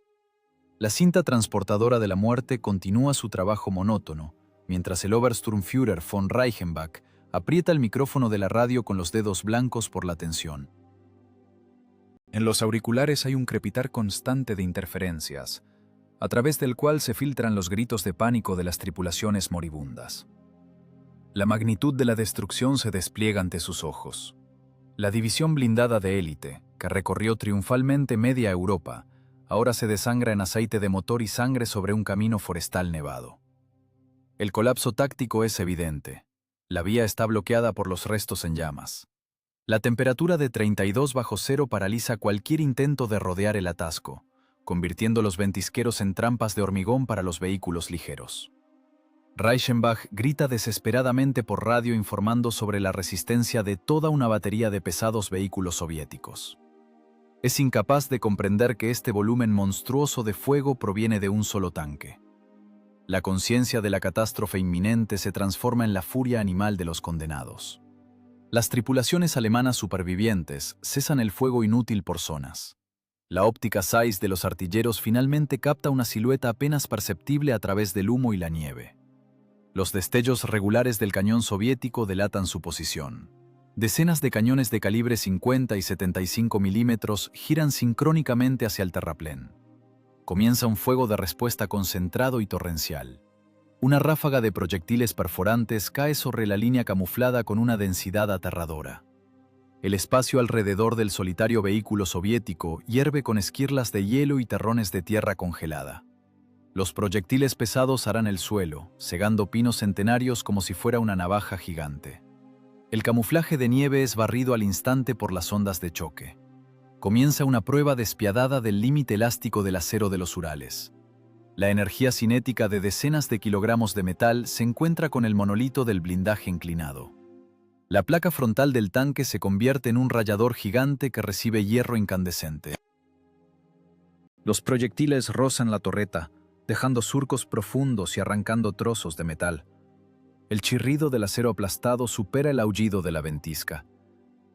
La cinta transportadora de la muerte continúa su trabajo monótono, mientras el Obersturmführer von Reichenbach aprieta el micrófono de la radio con los dedos blancos por la tensión. En los auriculares hay un crepitar constante de interferencias, a través del cual se filtran los gritos de pánico de las tripulaciones moribundas. La magnitud de la destrucción se despliega ante sus ojos. La división blindada de élite, que recorrió triunfalmente media Europa, ahora se desangra en aceite de motor y sangre sobre un camino forestal nevado. El colapso táctico es evidente. La vía está bloqueada por los restos en llamas. La temperatura de 32 bajo cero paraliza cualquier intento de rodear el atasco, convirtiendo los ventisqueros en trampas de hormigón para los vehículos ligeros. Reichenbach grita desesperadamente por radio informando sobre la resistencia de toda una batería de pesados vehículos soviéticos. Es incapaz de comprender que este volumen monstruoso de fuego proviene de un solo tanque. La conciencia de la catástrofe inminente se transforma en la furia animal de los condenados. Las tripulaciones alemanas supervivientes cesan el fuego inútil por zonas. La óptica Zeiss de los artilleros finalmente capta una silueta apenas perceptible a través del humo y la nieve. Los destellos regulares del cañón soviético delatan su posición. Decenas de cañones de calibre 50 y 75 milímetros giran sincrónicamente hacia el terraplén. Comienza un fuego de respuesta concentrado y torrencial. Una ráfaga de proyectiles perforantes cae sobre la línea camuflada con una densidad aterradora. El espacio alrededor del solitario vehículo soviético hierve con esquirlas de hielo y terrones de tierra congelada. Los proyectiles pesados harán el suelo, segando pinos centenarios como si fuera una navaja gigante. El camuflaje de nieve es barrido al instante por las ondas de choque. Comienza una prueba despiadada del límite elástico del acero de los Urales. La energía cinética de decenas de kilogramos de metal se encuentra con el monolito del blindaje inclinado. La placa frontal del tanque se convierte en un rallador gigante que recibe hierro incandescente. Los proyectiles rozan la torreta, dejando surcos profundos y arrancando trozos de metal. El chirrido del acero aplastado supera el aullido de la ventisca.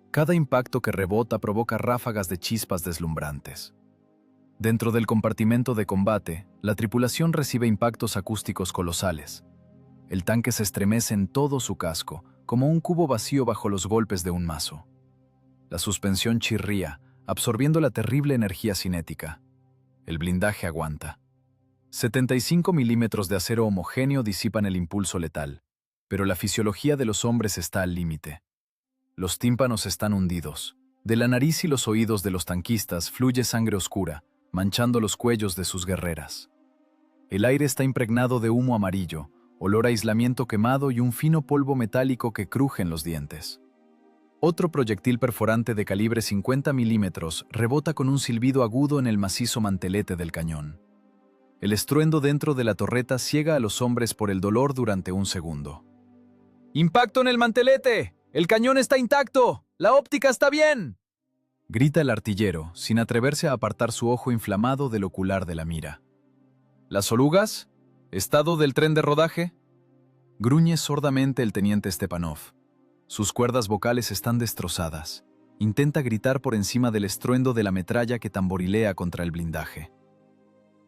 Cada impacto que rebota provoca ráfagas de chispas deslumbrantes. Dentro del compartimento de combate, la tripulación recibe impactos acústicos colosales. El tanque se estremece en todo su casco, como un cubo vacío bajo los golpes de un mazo. La suspensión chirría, absorbiendo la terrible energía cinética. El blindaje aguanta. 75 milímetros de acero homogéneo disipan el impulso letal, pero la fisiología de los hombres está al límite. Los tímpanos están hundidos. De la nariz y los oídos de los tanquistas fluye sangre oscura, manchando los cuellos de sus guerreras. El aire está impregnado de humo amarillo, olor a aislamiento quemado y un fino polvo metálico que cruje en los dientes. Otro proyectil perforante de calibre 50 milímetros rebota con un silbido agudo en el macizo mantelete del cañón. El estruendo dentro de la torreta ciega a los hombres por el dolor durante un segundo. ¡Impacto en el mantelete! ¡El cañón está intacto! ¡La óptica está bien!, grita el artillero, sin atreverse a apartar su ojo inflamado del ocular de la mira. ¿Las orugas? ¿Estado del tren de rodaje? Gruñe sordamente el teniente Stepanov. Sus cuerdas vocales están destrozadas. Intenta gritar por encima del estruendo de la metralla que tamborilea contra el blindaje.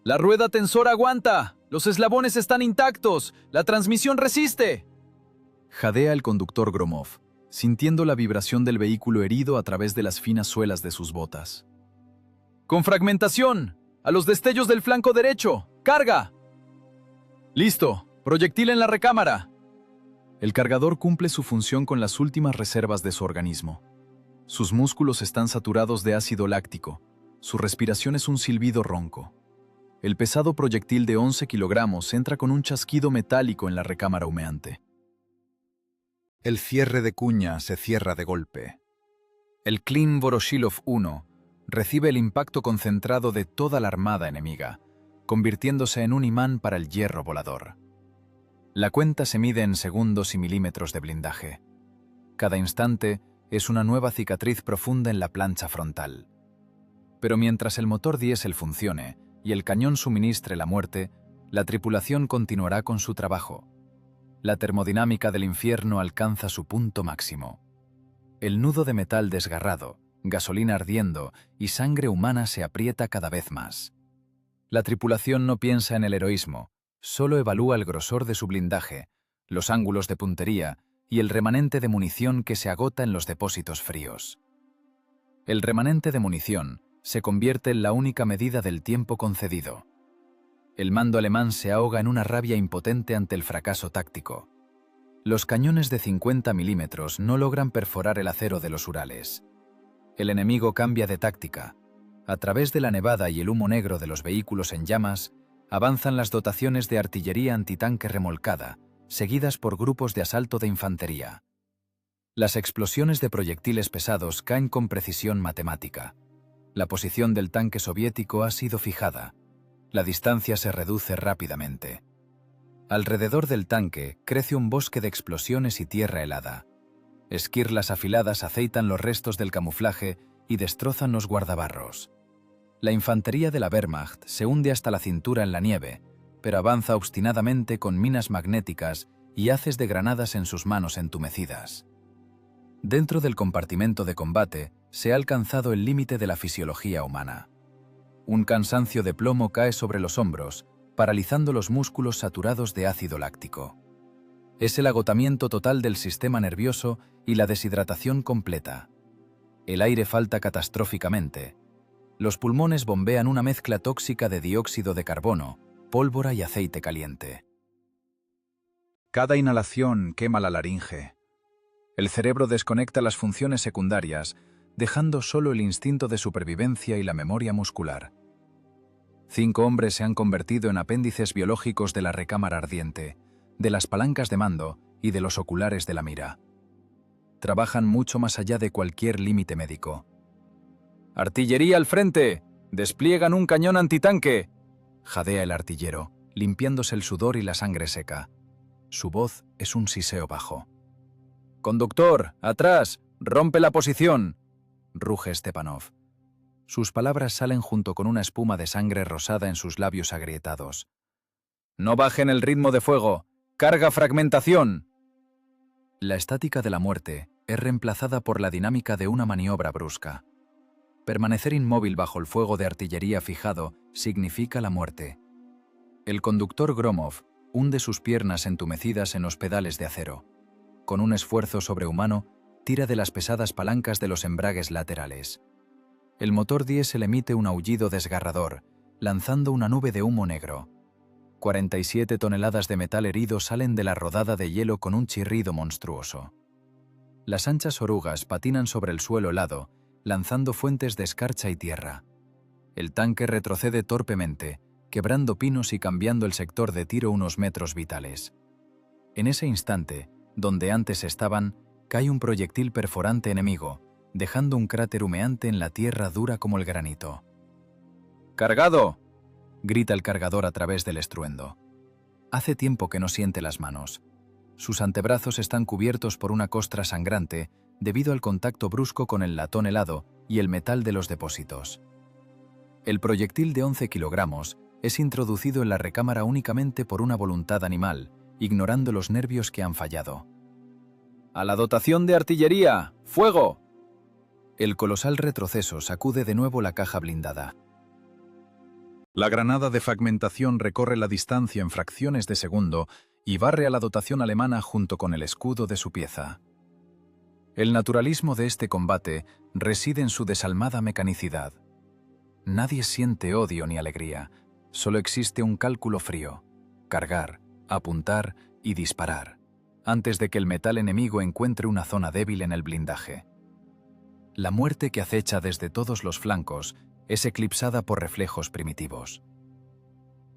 ¡La rueda tensora aguanta! ¡Los eslabones están intactos! ¡La transmisión resiste!, jadea el conductor Gromov, sintiendo la vibración del vehículo herido a través de las finas suelas de sus botas. ¡Con fragmentación! ¡A los destellos del flanco derecho! ¡Carga! ¡Listo! ¡Proyectil en la recámara! El cargador cumple su función con las últimas reservas de su organismo. Sus músculos están saturados de ácido láctico. Su respiración es un silbido ronco. El pesado proyectil de 11 kilogramos entra con un chasquido metálico en la recámara humeante. El cierre de cuña se cierra de golpe. El Klin Voroshilov 1 recibe el impacto concentrado de toda la armada enemiga, convirtiéndose en un imán para el hierro volador. La cuenta se mide en segundos y milímetros de blindaje. Cada instante es una nueva cicatriz profunda en la plancha frontal. Pero mientras el motor diésel funcione y el cañón suministre la muerte, la tripulación continuará con su trabajo. La termodinámica del infierno alcanza su punto máximo. El nudo de metal desgarrado, gasolina ardiendo y sangre humana se aprieta cada vez más. La tripulación no piensa en el heroísmo, solo evalúa el grosor de su blindaje, los ángulos de puntería y el remanente de munición que se agota en los depósitos fríos. El remanente de munición se convierte en la única medida del tiempo concedido. El mando alemán se ahoga en una rabia impotente ante el fracaso táctico. Los cañones de 50 milímetros no logran perforar el acero de los Urales. El enemigo cambia de táctica. A través de la nevada y el humo negro de los vehículos en llamas, avanzan las dotaciones de artillería antitanque remolcada, seguidas por grupos de asalto de infantería. Las explosiones de proyectiles pesados caen con precisión matemática. La posición del tanque soviético ha sido fijada. La distancia se reduce rápidamente. Alrededor del tanque crece un bosque de explosiones y tierra helada. Esquirlas afiladas aceitan los restos del camuflaje y destrozan los guardabarros. La infantería de la Wehrmacht se hunde hasta la cintura en la nieve, pero avanza obstinadamente con minas magnéticas y haces de granadas en sus manos entumecidas. Dentro del compartimento de combate se ha alcanzado el límite de la fisiología humana. Un cansancio de plomo cae sobre los hombros, paralizando los músculos saturados de ácido láctico. Es el agotamiento total del sistema nervioso y la deshidratación completa. El aire falta catastróficamente. Los pulmones bombean una mezcla tóxica de dióxido de carbono, pólvora y aceite caliente. Cada inhalación quema la laringe. El cerebro desconecta las funciones secundarias, dejando solo el instinto de supervivencia y la memoria muscular. 5 hombres se han convertido en apéndices biológicos de la recámara ardiente, de las palancas de mando y de los oculares de la mira. Trabajan mucho más allá de cualquier límite médico. ¡Artillería al frente! ¡Despliegan un cañón antitanque!, jadea el artillero, limpiándose el sudor y la sangre seca. Su voz es un siseo bajo. «Conductor, atrás, rompe la posición», ruge Stepanov. Sus palabras salen junto con una espuma de sangre rosada en sus labios agrietados. «No bajen el ritmo de fuego. ¡Carga fragmentación!». La estática de la muerte es reemplazada por la dinámica de una maniobra brusca. Permanecer inmóvil bajo el fuego de artillería fijado significa la muerte. El conductor Gromov hunde sus piernas entumecidas en los pedales de acero. Con un esfuerzo sobrehumano, tira de las pesadas palancas de los embragues laterales. El motor diésel emite un aullido desgarrador, lanzando una nube de humo negro. 47 toneladas de metal herido salen de la rodada de hielo con un chirrido monstruoso. Las anchas orugas patinan sobre el suelo helado, lanzando fuentes de escarcha y tierra. El tanque retrocede torpemente, quebrando pinos y cambiando el sector de tiro unos metros vitales. En ese instante, donde antes estaban, cae un proyectil perforante enemigo, dejando un cráter humeante en la tierra dura como el granito. «¡Cargado!», grita el cargador a través del estruendo. Hace tiempo que no siente las manos. Sus antebrazos están cubiertos por una costra sangrante debido al contacto brusco con el latón helado y el metal de los depósitos. El proyectil de 11 kilogramos es introducido en la recámara únicamente por una voluntad animal, ignorando los nervios que han fallado. «¡A la dotación de artillería! ¡Fuego!». El colosal retroceso sacude de nuevo la caja blindada. La granada de fragmentación recorre la distancia en fracciones de segundo y barre a la dotación alemana junto con el escudo de su pieza. El naturalismo de este combate reside en su desalmada mecanicidad. Nadie siente odio ni alegría, solo existe un cálculo frío: cargar, apuntar y disparar, antes de que el metal enemigo encuentre una zona débil en el blindaje. La muerte que acecha desde todos los flancos es eclipsada por reflejos primitivos.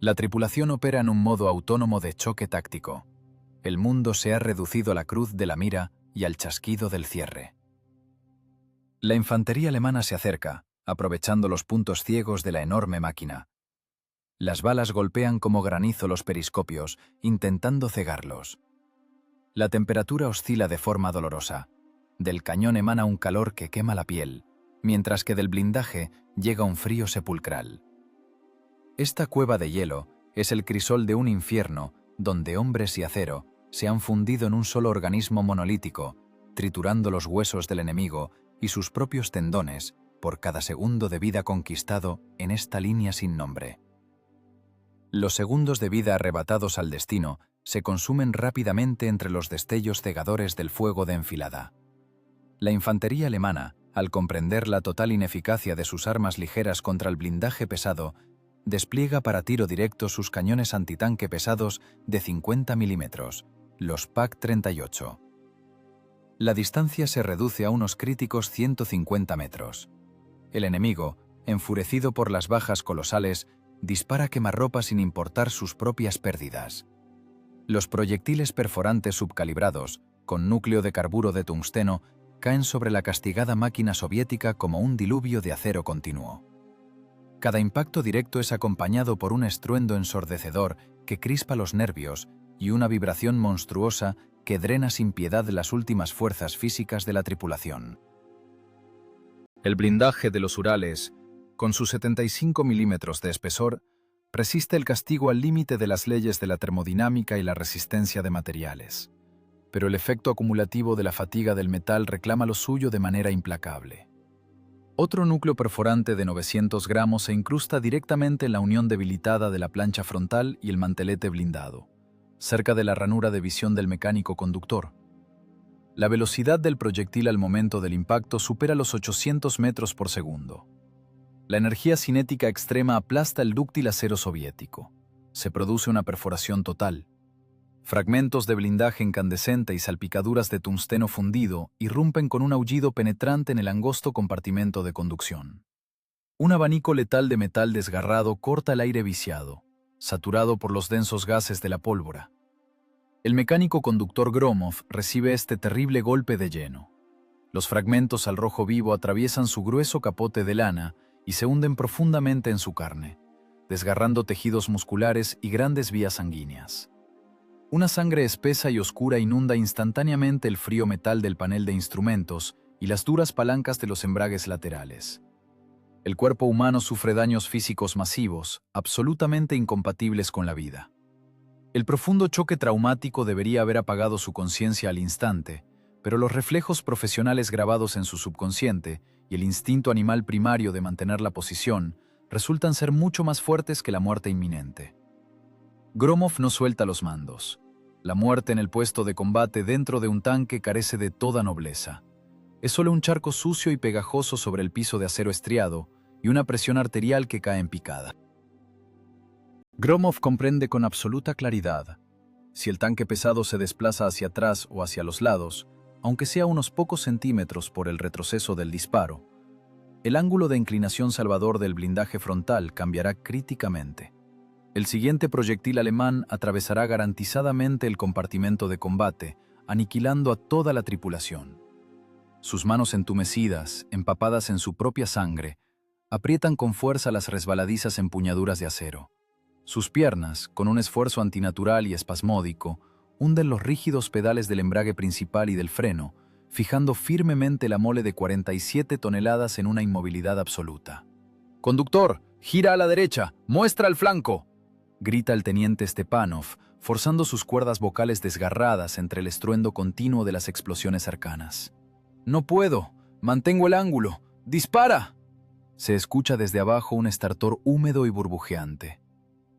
La tripulación opera en un modo autónomo de choque táctico. El mundo se ha reducido a la cruz de la mira y al chasquido del cierre. La infantería alemana se acerca, aprovechando los puntos ciegos de la enorme máquina. Las balas golpean como granizo los periscopios, intentando cegarlos. La temperatura oscila de forma dolorosa. Del cañón emana un calor que quema la piel, mientras que del blindaje llega un frío sepulcral. Esta cueva de hielo es el crisol de un infierno donde hombres y acero se han fundido en un solo organismo monolítico, triturando los huesos del enemigo y sus propios tendones por cada segundo de vida conquistado en esta línea sin nombre. Los segundos de vida arrebatados al destino se consumen rápidamente entre los destellos cegadores del fuego de enfilada. La infantería alemana, al comprender la total ineficacia de sus armas ligeras contra el blindaje pesado, despliega para tiro directo sus cañones antitanque pesados de 50 milímetros, los PaK-38. La distancia se reduce a unos críticos 150 metros. El enemigo, enfurecido por las bajas colosales, dispara quemarropa sin importar sus propias pérdidas. Los proyectiles perforantes subcalibrados, con núcleo de carburo de tungsteno, caen sobre la castigada máquina soviética como un diluvio de acero continuo. Cada impacto directo es acompañado por un estruendo ensordecedor que crispa los nervios y una vibración monstruosa que drena sin piedad las últimas fuerzas físicas de la tripulación. El blindaje de los Urales, con sus 75 milímetros de espesor, resiste el castigo al límite de las leyes de la termodinámica y la resistencia de materiales. Pero el efecto acumulativo de la fatiga del metal reclama lo suyo de manera implacable. Otro núcleo perforante de 900 gramos se incrusta directamente en la unión debilitada de la plancha frontal y el mantelete blindado, cerca de la ranura de visión del mecánico conductor. La velocidad del proyectil al momento del impacto supera los 800 metros por segundo. La energía cinética extrema aplasta el dúctil acero soviético. Se produce una perforación total. Fragmentos de blindaje incandescente y salpicaduras de tungsteno fundido irrumpen con un aullido penetrante en el angosto compartimento de conducción. Un abanico letal de metal desgarrado corta el aire viciado, saturado por los densos gases de la pólvora. El mecánico conductor Gromov recibe este terrible golpe de lleno. Los fragmentos al rojo vivo atraviesan su grueso capote de lana y se hunden profundamente en su carne, desgarrando tejidos musculares y grandes vías sanguíneas. Una sangre espesa y oscura inunda instantáneamente el frío metal del panel de instrumentos y las duras palancas de los embragues laterales. El cuerpo humano sufre daños físicos masivos, absolutamente incompatibles con la vida. El profundo choque traumático debería haber apagado su conciencia al instante, pero los reflejos profesionales grabados en su subconsciente y el instinto animal primario de mantener la posición resultan ser mucho más fuertes que la muerte inminente. Gromov no suelta los mandos. La muerte en el puesto de combate dentro de un tanque carece de toda nobleza. Es solo un charco sucio y pegajoso sobre el piso de acero estriado y una presión arterial que cae en picada. Gromov comprende con absoluta claridad. Si el tanque pesado se desplaza hacia atrás o hacia los lados, aunque sea unos pocos centímetros por el retroceso del disparo, el ángulo de inclinación salvador del blindaje frontal cambiará críticamente. El siguiente proyectil alemán atravesará garantizadamente el compartimento de combate, aniquilando a toda la tripulación. Sus manos entumecidas, empapadas en su propia sangre, aprietan con fuerza las resbaladizas empuñaduras de acero. Sus piernas, con un esfuerzo antinatural y espasmódico, hunden los rígidos pedales del embrague principal y del freno, fijando firmemente la mole de 47 toneladas en una inmovilidad absoluta. «Conductor, gira a la derecha, muestra el flanco», grita el teniente Stepanov, forzando sus cuerdas vocales desgarradas entre el estruendo continuo de las explosiones cercanas. «No puedo, mantengo el ángulo, dispara». Se escucha desde abajo un estertor húmedo y burbujeante.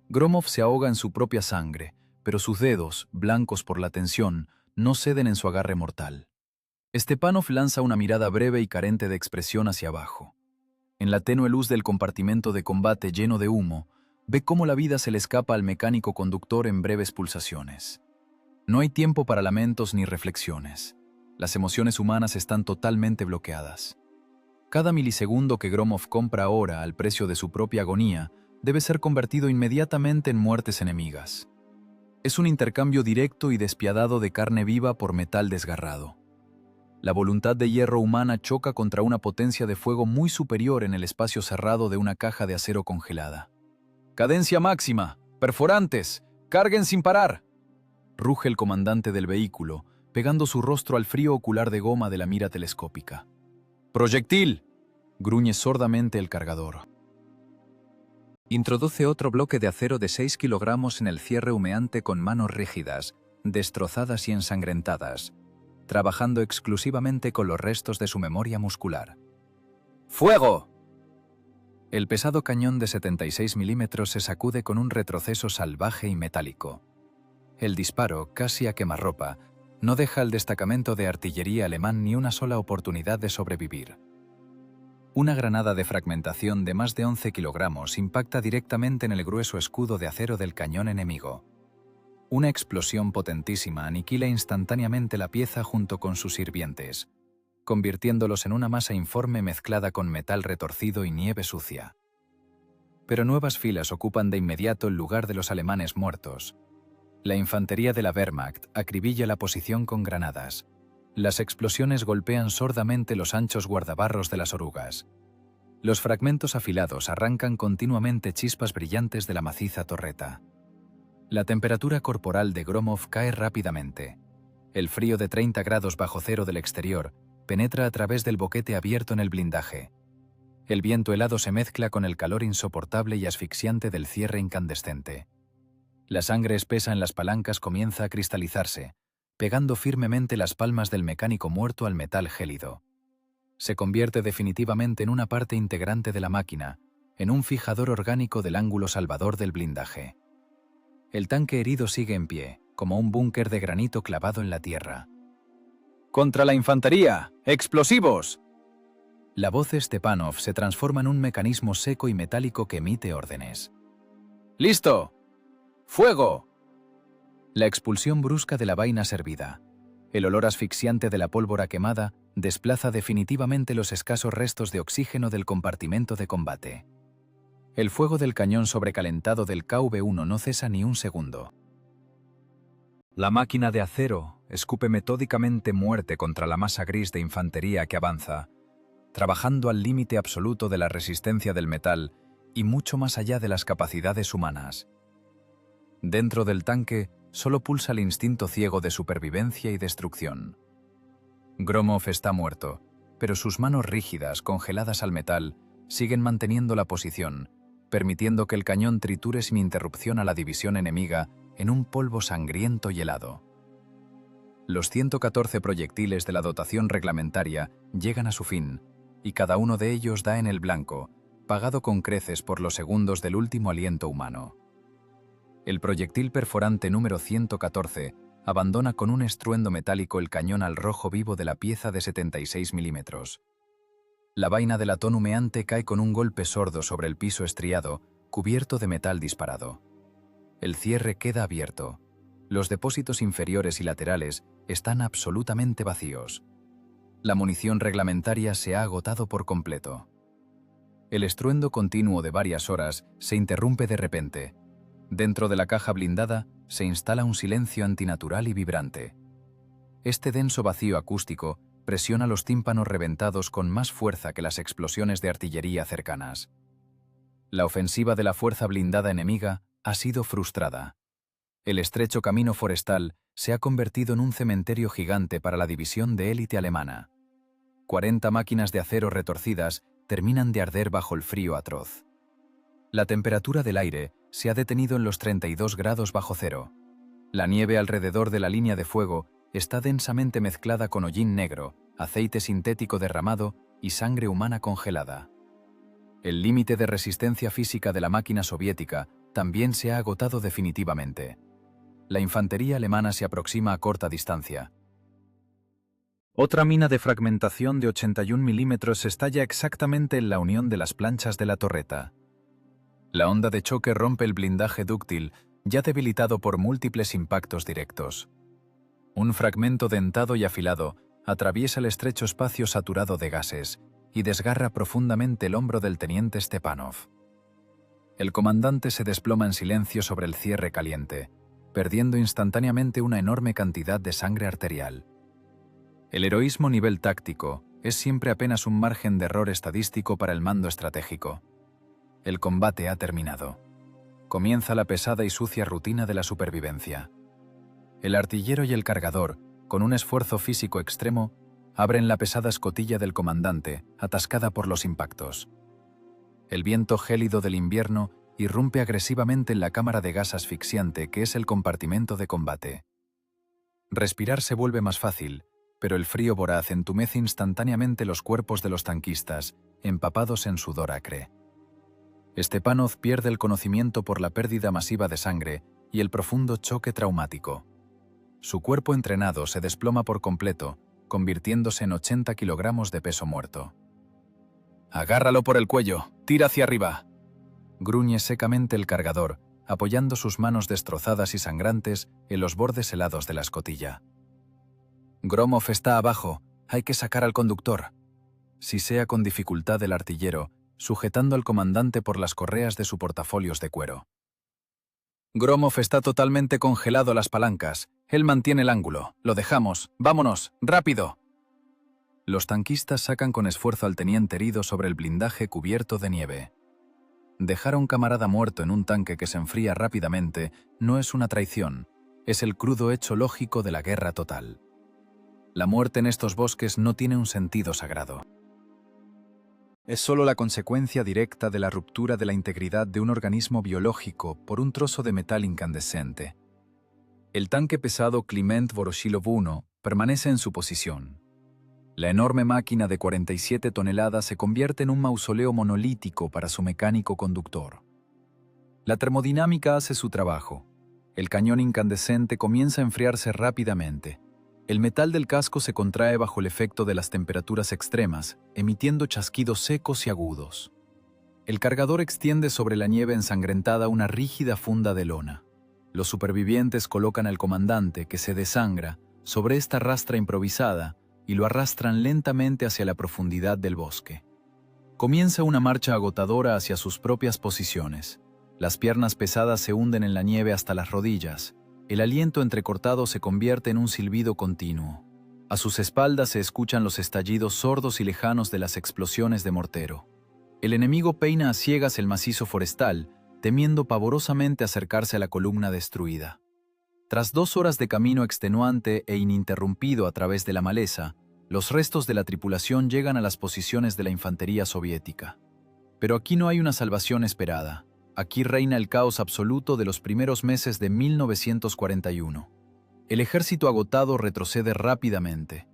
Gromov se ahoga en su propia sangre, pero sus dedos, blancos por la tensión, no ceden en su agarre mortal. Stepanov lanza una mirada breve y carente de expresión hacia abajo. En la tenue luz del compartimento de combate lleno de humo, ve cómo la vida se le escapa al mecánico conductor en breves pulsaciones. No hay tiempo para lamentos ni reflexiones. Las emociones humanas están totalmente bloqueadas. Cada milisegundo que Gromov compra ahora al precio de su propia agonía debe ser convertido inmediatamente en muertes enemigas. Es un intercambio directo y despiadado de carne viva por metal desgarrado. La voluntad de hierro humana choca contra una potencia de fuego muy superior en el espacio cerrado de una caja de acero congelada. «Cadencia máxima, perforantes, carguen sin parar», ruge el comandante del vehículo, pegando su rostro al frío ocular de goma de la mira telescópica. «Proyectil», gruñe sordamente el cargador. Introduce otro bloque de acero de 6 kilogramos en el cierre humeante con manos rígidas, destrozadas y ensangrentadas, trabajando exclusivamente con los restos de su memoria muscular. ¡Fuego! El pesado cañón de 76 milímetros se sacude con un retroceso salvaje y metálico. El disparo, casi a quemarropa, no deja al destacamento de artillería alemán ni una sola oportunidad de sobrevivir. Una granada de fragmentación de más de 11 kilogramos impacta directamente en el grueso escudo de acero del cañón enemigo. Una explosión potentísima aniquila instantáneamente la pieza junto con sus sirvientes, convirtiéndolos en una masa informe mezclada con metal retorcido y nieve sucia. Pero nuevas filas ocupan de inmediato el lugar de los alemanes muertos. La infantería de la Wehrmacht acribilla la posición con granadas. Las explosiones golpean sordamente los anchos guardabarros de las orugas. Los fragmentos afilados arrancan continuamente chispas brillantes de la maciza torreta. La temperatura corporal de Gromov cae rápidamente. El frío de 30 grados bajo cero del exterior penetra a través del boquete abierto en el blindaje. El viento helado se mezcla con el calor insoportable y asfixiante del cierre incandescente. La sangre espesa en las palancas comienza a cristalizarse, pegando firmemente las palmas del mecánico muerto al metal gélido. Se convierte definitivamente en una parte integrante de la máquina, en un fijador orgánico del ángulo salvador del blindaje. El tanque herido sigue en pie, como un búnker de granito clavado en la tierra. ¡Contra la infantería! ¡Explosivos! La voz de Stepanov se transforma en un mecanismo seco y metálico que emite órdenes. ¡Listo! ¡Fuego! La expulsión brusca de la vaina servida, el olor asfixiante de la pólvora quemada, desplaza definitivamente los escasos restos de oxígeno del compartimento de combate. El fuego del cañón sobrecalentado del KV-1 no cesa ni un segundo. La máquina de acero escupe metódicamente muerte contra la masa gris de infantería que avanza, trabajando al límite absoluto de la resistencia del metal y mucho más allá de las capacidades humanas. Dentro del tanque solo pulsa el instinto ciego de supervivencia y destrucción. Gromov está muerto, pero sus manos rígidas, congeladas al metal, siguen manteniendo la posición, permitiendo que el cañón triture sin interrupción a la división enemiga en un polvo sangriento y helado. Los 114 proyectiles de la dotación reglamentaria llegan a su fin, y cada uno de ellos da en el blanco, pagado con creces por los segundos del último aliento humano. El proyectil perforante número 114 abandona con un estruendo metálico el cañón al rojo vivo de la pieza de 76 milímetros. La vaina de latón humeante cae con un golpe sordo sobre el piso estriado, cubierto de metal disparado. El cierre queda abierto. Los depósitos inferiores y laterales están absolutamente vacíos. La munición reglamentaria se ha agotado por completo. El estruendo continuo de varias horas se interrumpe de repente. Dentro de la caja blindada se instala un silencio antinatural y vibrante. Este denso vacío acústico presiona los tímpanos reventados con más fuerza que las explosiones de artillería cercanas. La ofensiva de la fuerza blindada enemiga ha sido frustrada. El estrecho camino forestal se ha convertido en un cementerio gigante para la división de élite alemana. 40 máquinas de acero retorcidas terminan de arder bajo el frío atroz. La temperatura del aire se ha detenido en los 32 grados bajo cero. La nieve alrededor de la línea de fuego está densamente mezclada con hollín negro, aceite sintético derramado y sangre humana congelada. El límite de resistencia física de la máquina soviética también se ha agotado definitivamente. La infantería alemana se aproxima a corta distancia. Otra mina de fragmentación de 81 milímetros estalla exactamente en la unión de las planchas de la torreta. La onda de choque rompe el blindaje dúctil, ya debilitado por múltiples impactos directos. Un fragmento dentado y afilado atraviesa el estrecho espacio saturado de gases y desgarra profundamente el hombro del teniente Stepanov. El comandante se desploma en silencio sobre el cierre caliente, perdiendo instantáneamente una enorme cantidad de sangre arterial. El heroísmo nivel táctico es siempre apenas un margen de error estadístico para el mando estratégico. El combate ha terminado. Comienza la pesada y sucia rutina de la supervivencia. El artillero y el cargador, con un esfuerzo físico extremo, abren la pesada escotilla del comandante, atascada por los impactos. El viento gélido del invierno irrumpe agresivamente en la cámara de gas asfixiante que es el compartimento de combate. Respirar se vuelve más fácil, pero el frío voraz entumece instantáneamente los cuerpos de los tanquistas, empapados en sudor acre. Stepanov pierde el conocimiento por la pérdida masiva de sangre y el profundo choque traumático. Su cuerpo entrenado se desploma por completo, convirtiéndose en 80 kilogramos de peso muerto. «Agárralo por el cuello, tira hacia arriba», gruñe secamente el cargador, apoyando sus manos destrozadas y sangrantes en los bordes helados de la escotilla. «Gromov está abajo. Hay que sacar al conductor», sisea con dificultad el artillero, sujetando al comandante por las correas de su portafolios de cuero. «Gromov está totalmente congelado a las palancas. Él mantiene el ángulo. Lo dejamos. ¡Vámonos! ¡Rápido!». Los tanquistas sacan con esfuerzo al teniente herido sobre el blindaje cubierto de nieve. Dejar a un camarada muerto en un tanque que se enfría rápidamente no es una traición, es el crudo hecho lógico de la guerra total. La muerte en estos bosques no tiene un sentido sagrado. Es solo la consecuencia directa de la ruptura de la integridad de un organismo biológico por un trozo de metal incandescente. El tanque pesado Kliment Voroshilov 1 permanece en su posición. La enorme máquina de 47 toneladas se convierte en un mausoleo monolítico para su mecánico conductor. La termodinámica hace su trabajo. El cañón incandescente comienza a enfriarse rápidamente. El metal del casco se contrae bajo el efecto de las temperaturas extremas, emitiendo chasquidos secos y agudos. El cargador extiende sobre la nieve ensangrentada una rígida funda de lona. Los supervivientes colocan al comandante, que se desangra, sobre esta rastra improvisada y lo arrastran lentamente hacia la profundidad del bosque. Comienza una marcha agotadora hacia sus propias posiciones. Las piernas pesadas se hunden en la nieve hasta las rodillas. El aliento entrecortado se convierte en un silbido continuo. A sus espaldas se escuchan los estallidos sordos y lejanos de las explosiones de mortero. El enemigo peina a ciegas el macizo forestal, temiendo pavorosamente acercarse a la columna destruida. Tras 2 horas de camino extenuante e ininterrumpido a través de la maleza, los restos de la tripulación llegan a las posiciones de la infantería soviética. Pero aquí no hay una salvación esperada. Aquí reina el caos absoluto de los primeros meses de 1941. El ejército agotado retrocede rápidamente.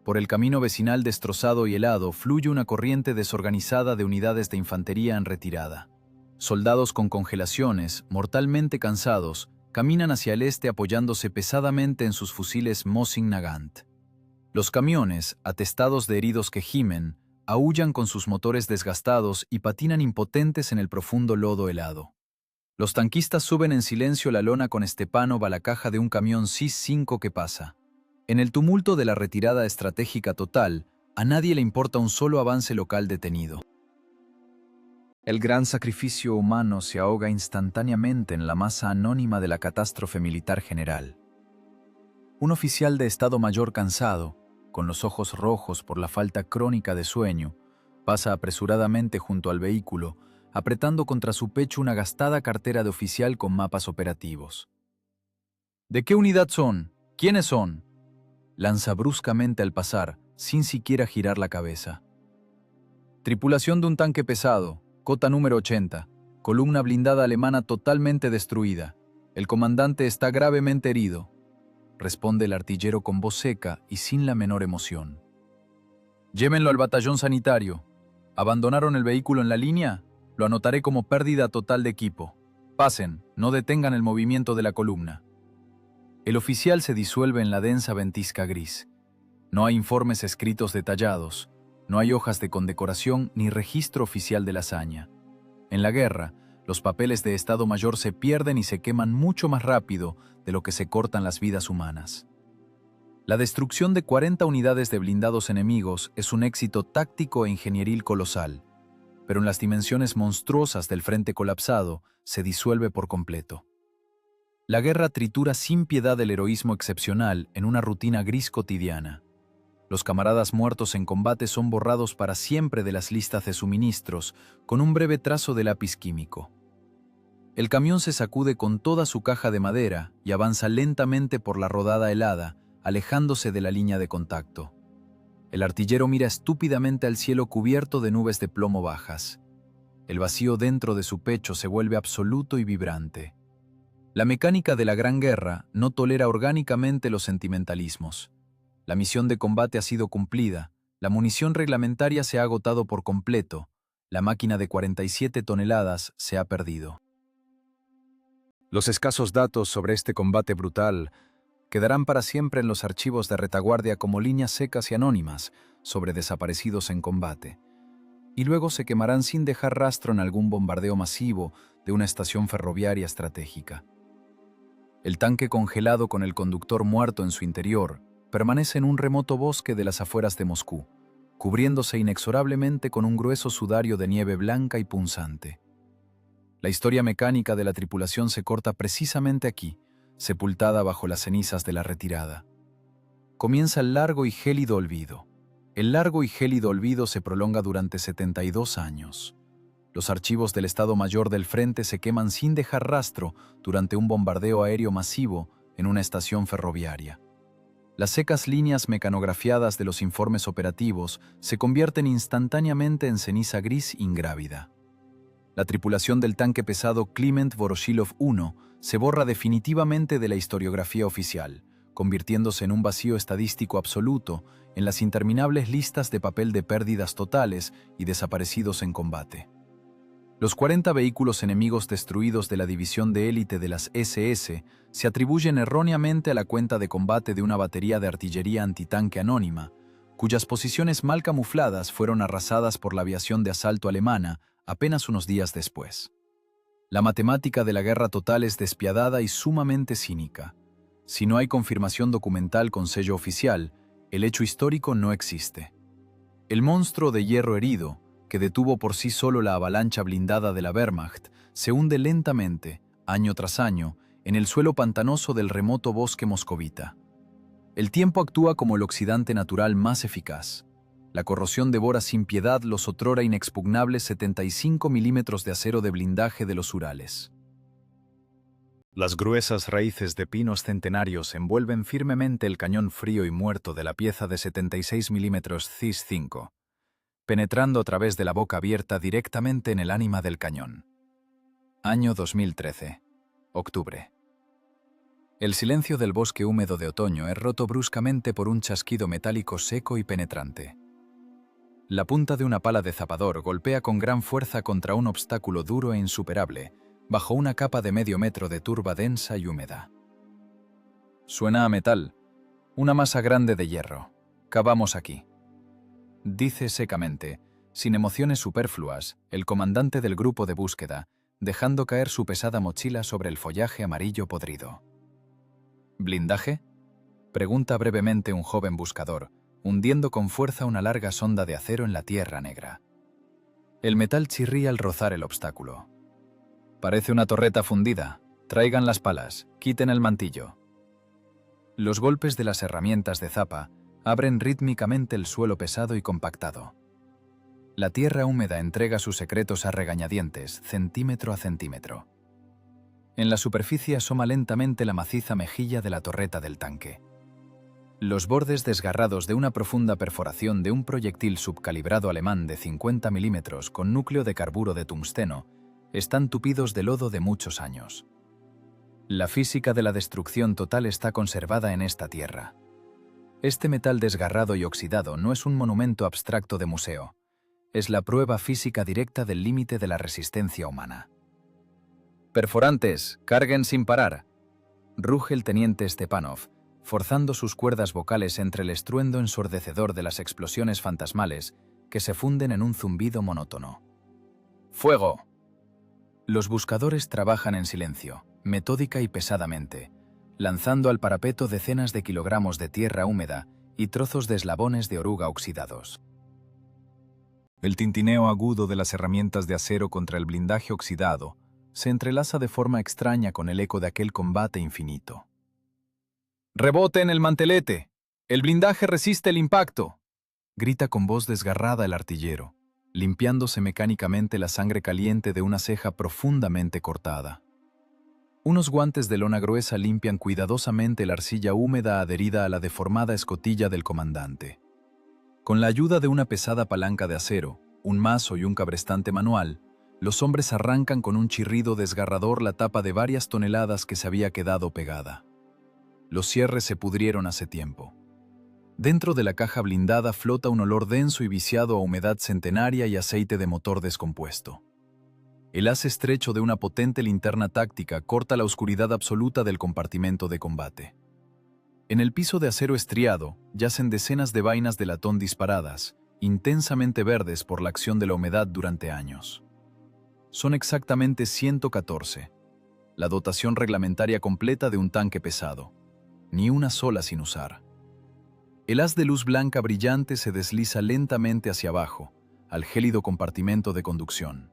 Por el camino vecinal destrozado y helado fluye una corriente desorganizada de unidades de infantería en retirada. Soldados con congelaciones, mortalmente cansados, caminan hacia el este apoyándose pesadamente en sus fusiles Mosin Nagant. Los camiones, atestados de heridos que gimen, aúllan con sus motores desgastados y patinan impotentes en el profundo lodo helado. Los tanquistas suben en silencio la lona con Stepanov a la caja de un camión SIS-5 que pasa. En el tumulto de la retirada estratégica total, a nadie le importa un solo avance local detenido. El gran sacrificio humano se ahoga instantáneamente en la masa anónima de la catástrofe militar general. Un oficial de Estado Mayor cansado, con los ojos rojos por la falta crónica de sueño, pasa apresuradamente junto al vehículo, apretando contra su pecho una gastada cartera de oficial con mapas operativos. ¿De qué unidad son? ¿Quiénes son?, lanza bruscamente al pasar, sin siquiera girar la cabeza. Tripulación de un tanque pesado, cota número 80, columna blindada alemana totalmente destruida. El comandante está gravemente herido, responde el artillero con voz seca y sin la menor emoción. Llévenlo al batallón sanitario. ¿Abandonaron el vehículo en la línea? Lo anotaré como pérdida total de equipo. Pasen, no detengan el movimiento de la columna. El oficial se disuelve en la densa ventisca gris. No hay informes escritos detallados, no hay hojas de condecoración ni registro oficial de la hazaña. En la guerra, los papeles de Estado Mayor se pierden y se queman mucho más rápido de lo que se cortan las vidas humanas. La destrucción de 40 unidades de blindados enemigos es un éxito táctico e ingenieril colosal, pero en las dimensiones monstruosas del frente colapsado se disuelve por completo. La guerra tritura sin piedad el heroísmo excepcional en una rutina gris cotidiana. Los camaradas muertos en combate son borrados para siempre de las listas de suministros con un breve trazo de lápiz químico. El camión se sacude con toda su caja de madera y avanza lentamente por la rodada helada, alejándose de la línea de contacto. El artillero mira estúpidamente al cielo cubierto de nubes de plomo bajas. El vacío dentro de su pecho se vuelve absoluto y vibrante. La mecánica de la Gran Guerra no tolera orgánicamente los sentimentalismos. La misión de combate ha sido cumplida, la munición reglamentaria se ha agotado por completo, la máquina de 47 toneladas se ha perdido. Los escasos datos sobre este combate brutal quedarán para siempre en los archivos de retaguardia como líneas secas y anónimas sobre desaparecidos en combate. y luego se quemarán sin dejar rastro en algún bombardeo masivo de una estación ferroviaria estratégica. El tanque congelado con el conductor muerto en su interior permanece en un remoto bosque de las afueras de Moscú, cubriéndose inexorablemente con un grueso sudario de nieve blanca y punzante. La historia mecánica de la tripulación se corta precisamente aquí, sepultada bajo las cenizas de la retirada. Comienza el largo y gélido olvido. El largo y gélido olvido se prolonga durante 72 años. Los archivos del Estado Mayor del Frente se queman sin dejar rastro durante un bombardeo aéreo masivo en una estación ferroviaria. Las secas líneas mecanografiadas de los informes operativos se convierten instantáneamente en ceniza gris ingrávida. La tripulación del tanque pesado Kliment Voroshilov I se borra definitivamente de la historiografía oficial, convirtiéndose en un vacío estadístico absoluto en las interminables listas de papel de pérdidas totales y desaparecidos en combate. Los 40 vehículos enemigos destruidos de la división de élite de las SS se atribuyen erróneamente a la cuenta de combate de una batería de artillería antitanque anónima, cuyas posiciones mal camufladas fueron arrasadas por la aviación de asalto alemana apenas unos días después. La matemática de la guerra total es despiadada y sumamente cínica. Si no hay confirmación documental con sello oficial, el hecho histórico no existe. El monstruo de hierro herido, que detuvo por sí solo la avalancha blindada de la Wehrmacht, se hunde lentamente, año tras año, en el suelo pantanoso del remoto bosque moscovita. El tiempo actúa como el oxidante natural más eficaz. La corrosión devora sin piedad los otrora inexpugnables 75 milímetros de acero de blindaje de los Urales. Las gruesas raíces de pinos centenarios envuelven firmemente el cañón frío y muerto de la pieza de 76 milímetros CIS-5, penetrando a través de la boca abierta directamente en el ánima del cañón. Año 2013. Octubre. El silencio del bosque húmedo de otoño es roto bruscamente por un chasquido metálico seco y penetrante. La punta de una pala de zapador golpea con gran fuerza contra un obstáculo duro e insuperable, bajo una capa de medio metro de turba densa y húmeda. Suena a metal, una masa grande de hierro. Cavamos aquí. Dice secamente, sin emociones superfluas, el comandante del grupo de búsqueda, dejando caer su pesada mochila sobre el follaje amarillo podrido. ¿Blindaje?, pregunta brevemente un joven buscador, hundiendo con fuerza una larga sonda de acero en la tierra negra. El metal chirría al rozar el obstáculo. Parece una torreta fundida. Traigan las palas, quiten el mantillo. Los golpes de las herramientas de zapa abren rítmicamente el suelo pesado y compactado. La tierra húmeda entrega sus secretos a regañadientes, centímetro a centímetro. En la superficie asoma lentamente la maciza mejilla de la torreta del tanque. Los bordes desgarrados de una profunda perforación de un proyectil subcalibrado alemán de 50 milímetros con núcleo de carburo de tungsteno están tupidos de lodo de muchos años. La física de la destrucción total está conservada en esta tierra. Este metal desgarrado y oxidado no es un monumento abstracto de museo. Es la prueba física directa del límite de la resistencia humana. «Perforantes, carguen sin parar», ruge el teniente Stepanov, forzando sus cuerdas vocales entre el estruendo ensordecedor de las explosiones fantasmales que se funden en un zumbido monótono. «¡Fuego!». Los buscadores trabajan en silencio, metódica y pesadamente, lanzando al parapeto decenas de kilogramos de tierra húmeda y trozos de eslabones de oruga oxidados. El tintineo agudo de las herramientas de acero contra el blindaje oxidado se entrelaza de forma extraña con el eco de aquel combate infinito. «¡Rebote en el mantelete! ¡El blindaje resiste el impacto!», grita con voz desgarrada el artillero, limpiándose mecánicamente la sangre caliente de una ceja profundamente cortada. Unos guantes de lona gruesa limpian cuidadosamente la arcilla húmeda adherida a la deformada escotilla del comandante. Con la ayuda de una pesada palanca de acero, un mazo y un cabrestante manual, los hombres arrancan con un chirrido desgarrador la tapa de varias toneladas que se había quedado pegada. Los cierres se pudrieron hace tiempo. Dentro de la caja blindada flota un olor denso y viciado a humedad centenaria y aceite de motor descompuesto. El haz estrecho de una potente linterna táctica corta la oscuridad absoluta del compartimento de combate. En el piso de acero estriado yacen decenas de vainas de latón disparadas, intensamente verdes por la acción de la humedad durante años. Son exactamente 114, la dotación reglamentaria completa de un tanque pesado, ni una sola sin usar. El haz de luz blanca brillante se desliza lentamente hacia abajo, al gélido compartimento de conducción.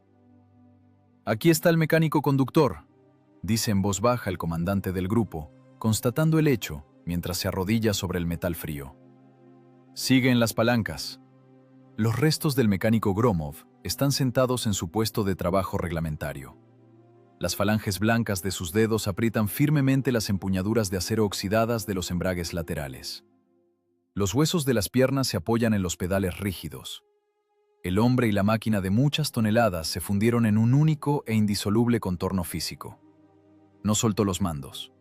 «Aquí está el mecánico conductor», dice en voz baja el comandante del grupo, constatando el hecho mientras se arrodilla sobre el metal frío. Sigue en las palancas. Los restos del mecánico Gromov están sentados en su puesto de trabajo reglamentario. Las falanges blancas de sus dedos aprietan firmemente las empuñaduras de acero oxidadas de los embragues laterales. Los huesos de las piernas se apoyan en los pedales rígidos. El hombre y la máquina de muchas toneladas se fundieron en un único e indisoluble contorno físico. No soltó los mandos.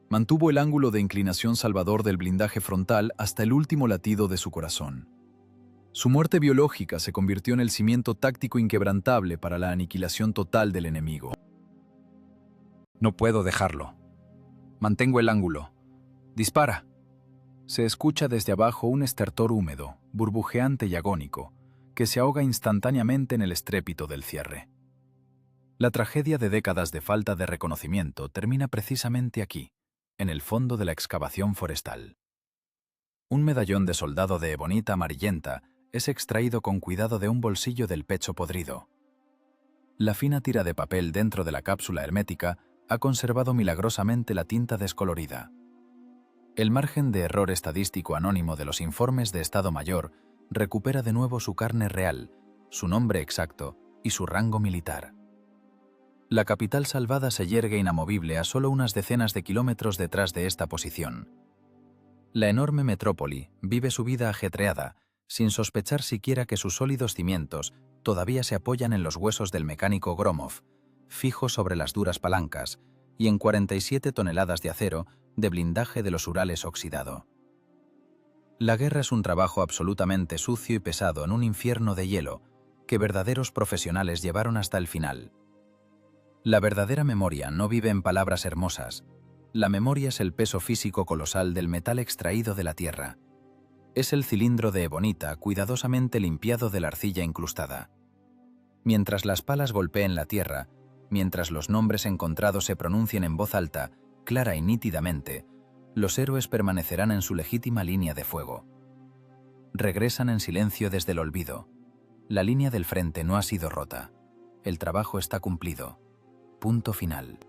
Mantuvo el ángulo de inclinación salvador del blindaje frontal hasta el último latido de su corazón. Su muerte biológica se convirtió en el cimiento táctico inquebrantable para la aniquilación total del enemigo. No puedo dejarlo. Mantengo el ángulo. ¡Dispara! Se escucha desde abajo un estertor húmedo, burbujeante y agónico, que se ahoga instantáneamente en el estrépito del cierre. La tragedia de décadas de falta de reconocimiento termina precisamente aquí, en el fondo de la excavación forestal. Un medallón de soldado de ebonita amarillenta es extraído con cuidado de un bolsillo del pecho podrido. La fina tira de papel dentro de la cápsula hermética ha conservado milagrosamente la tinta descolorida. El margen de error estadístico anónimo de los informes de Estado Mayor recupera de nuevo su carne real, su nombre exacto y su rango militar. La capital salvada se yergue inamovible a solo unas decenas de kilómetros detrás de esta posición. La enorme metrópoli vive su vida ajetreada, sin sospechar siquiera que sus sólidos cimientos todavía se apoyan en los huesos del mecánico Gromov, fijos sobre las duras palancas, y en 47 toneladas de acero de blindaje de los Urales oxidado. La guerra es un trabajo absolutamente sucio y pesado en un infierno de hielo que verdaderos profesionales llevaron hasta el final. La verdadera memoria no vive en palabras hermosas. La memoria es el peso físico colosal del metal extraído de la tierra. Es el cilindro de ebonita cuidadosamente limpiado de la arcilla incrustada. Mientras las palas golpeen la tierra, mientras los nombres encontrados se pronuncien en voz alta, clara y nítidamente, los héroes permanecerán en su legítima línea de fuego. Regresan en silencio desde el olvido. La línea del frente no ha sido rota. El trabajo está cumplido. Punto final.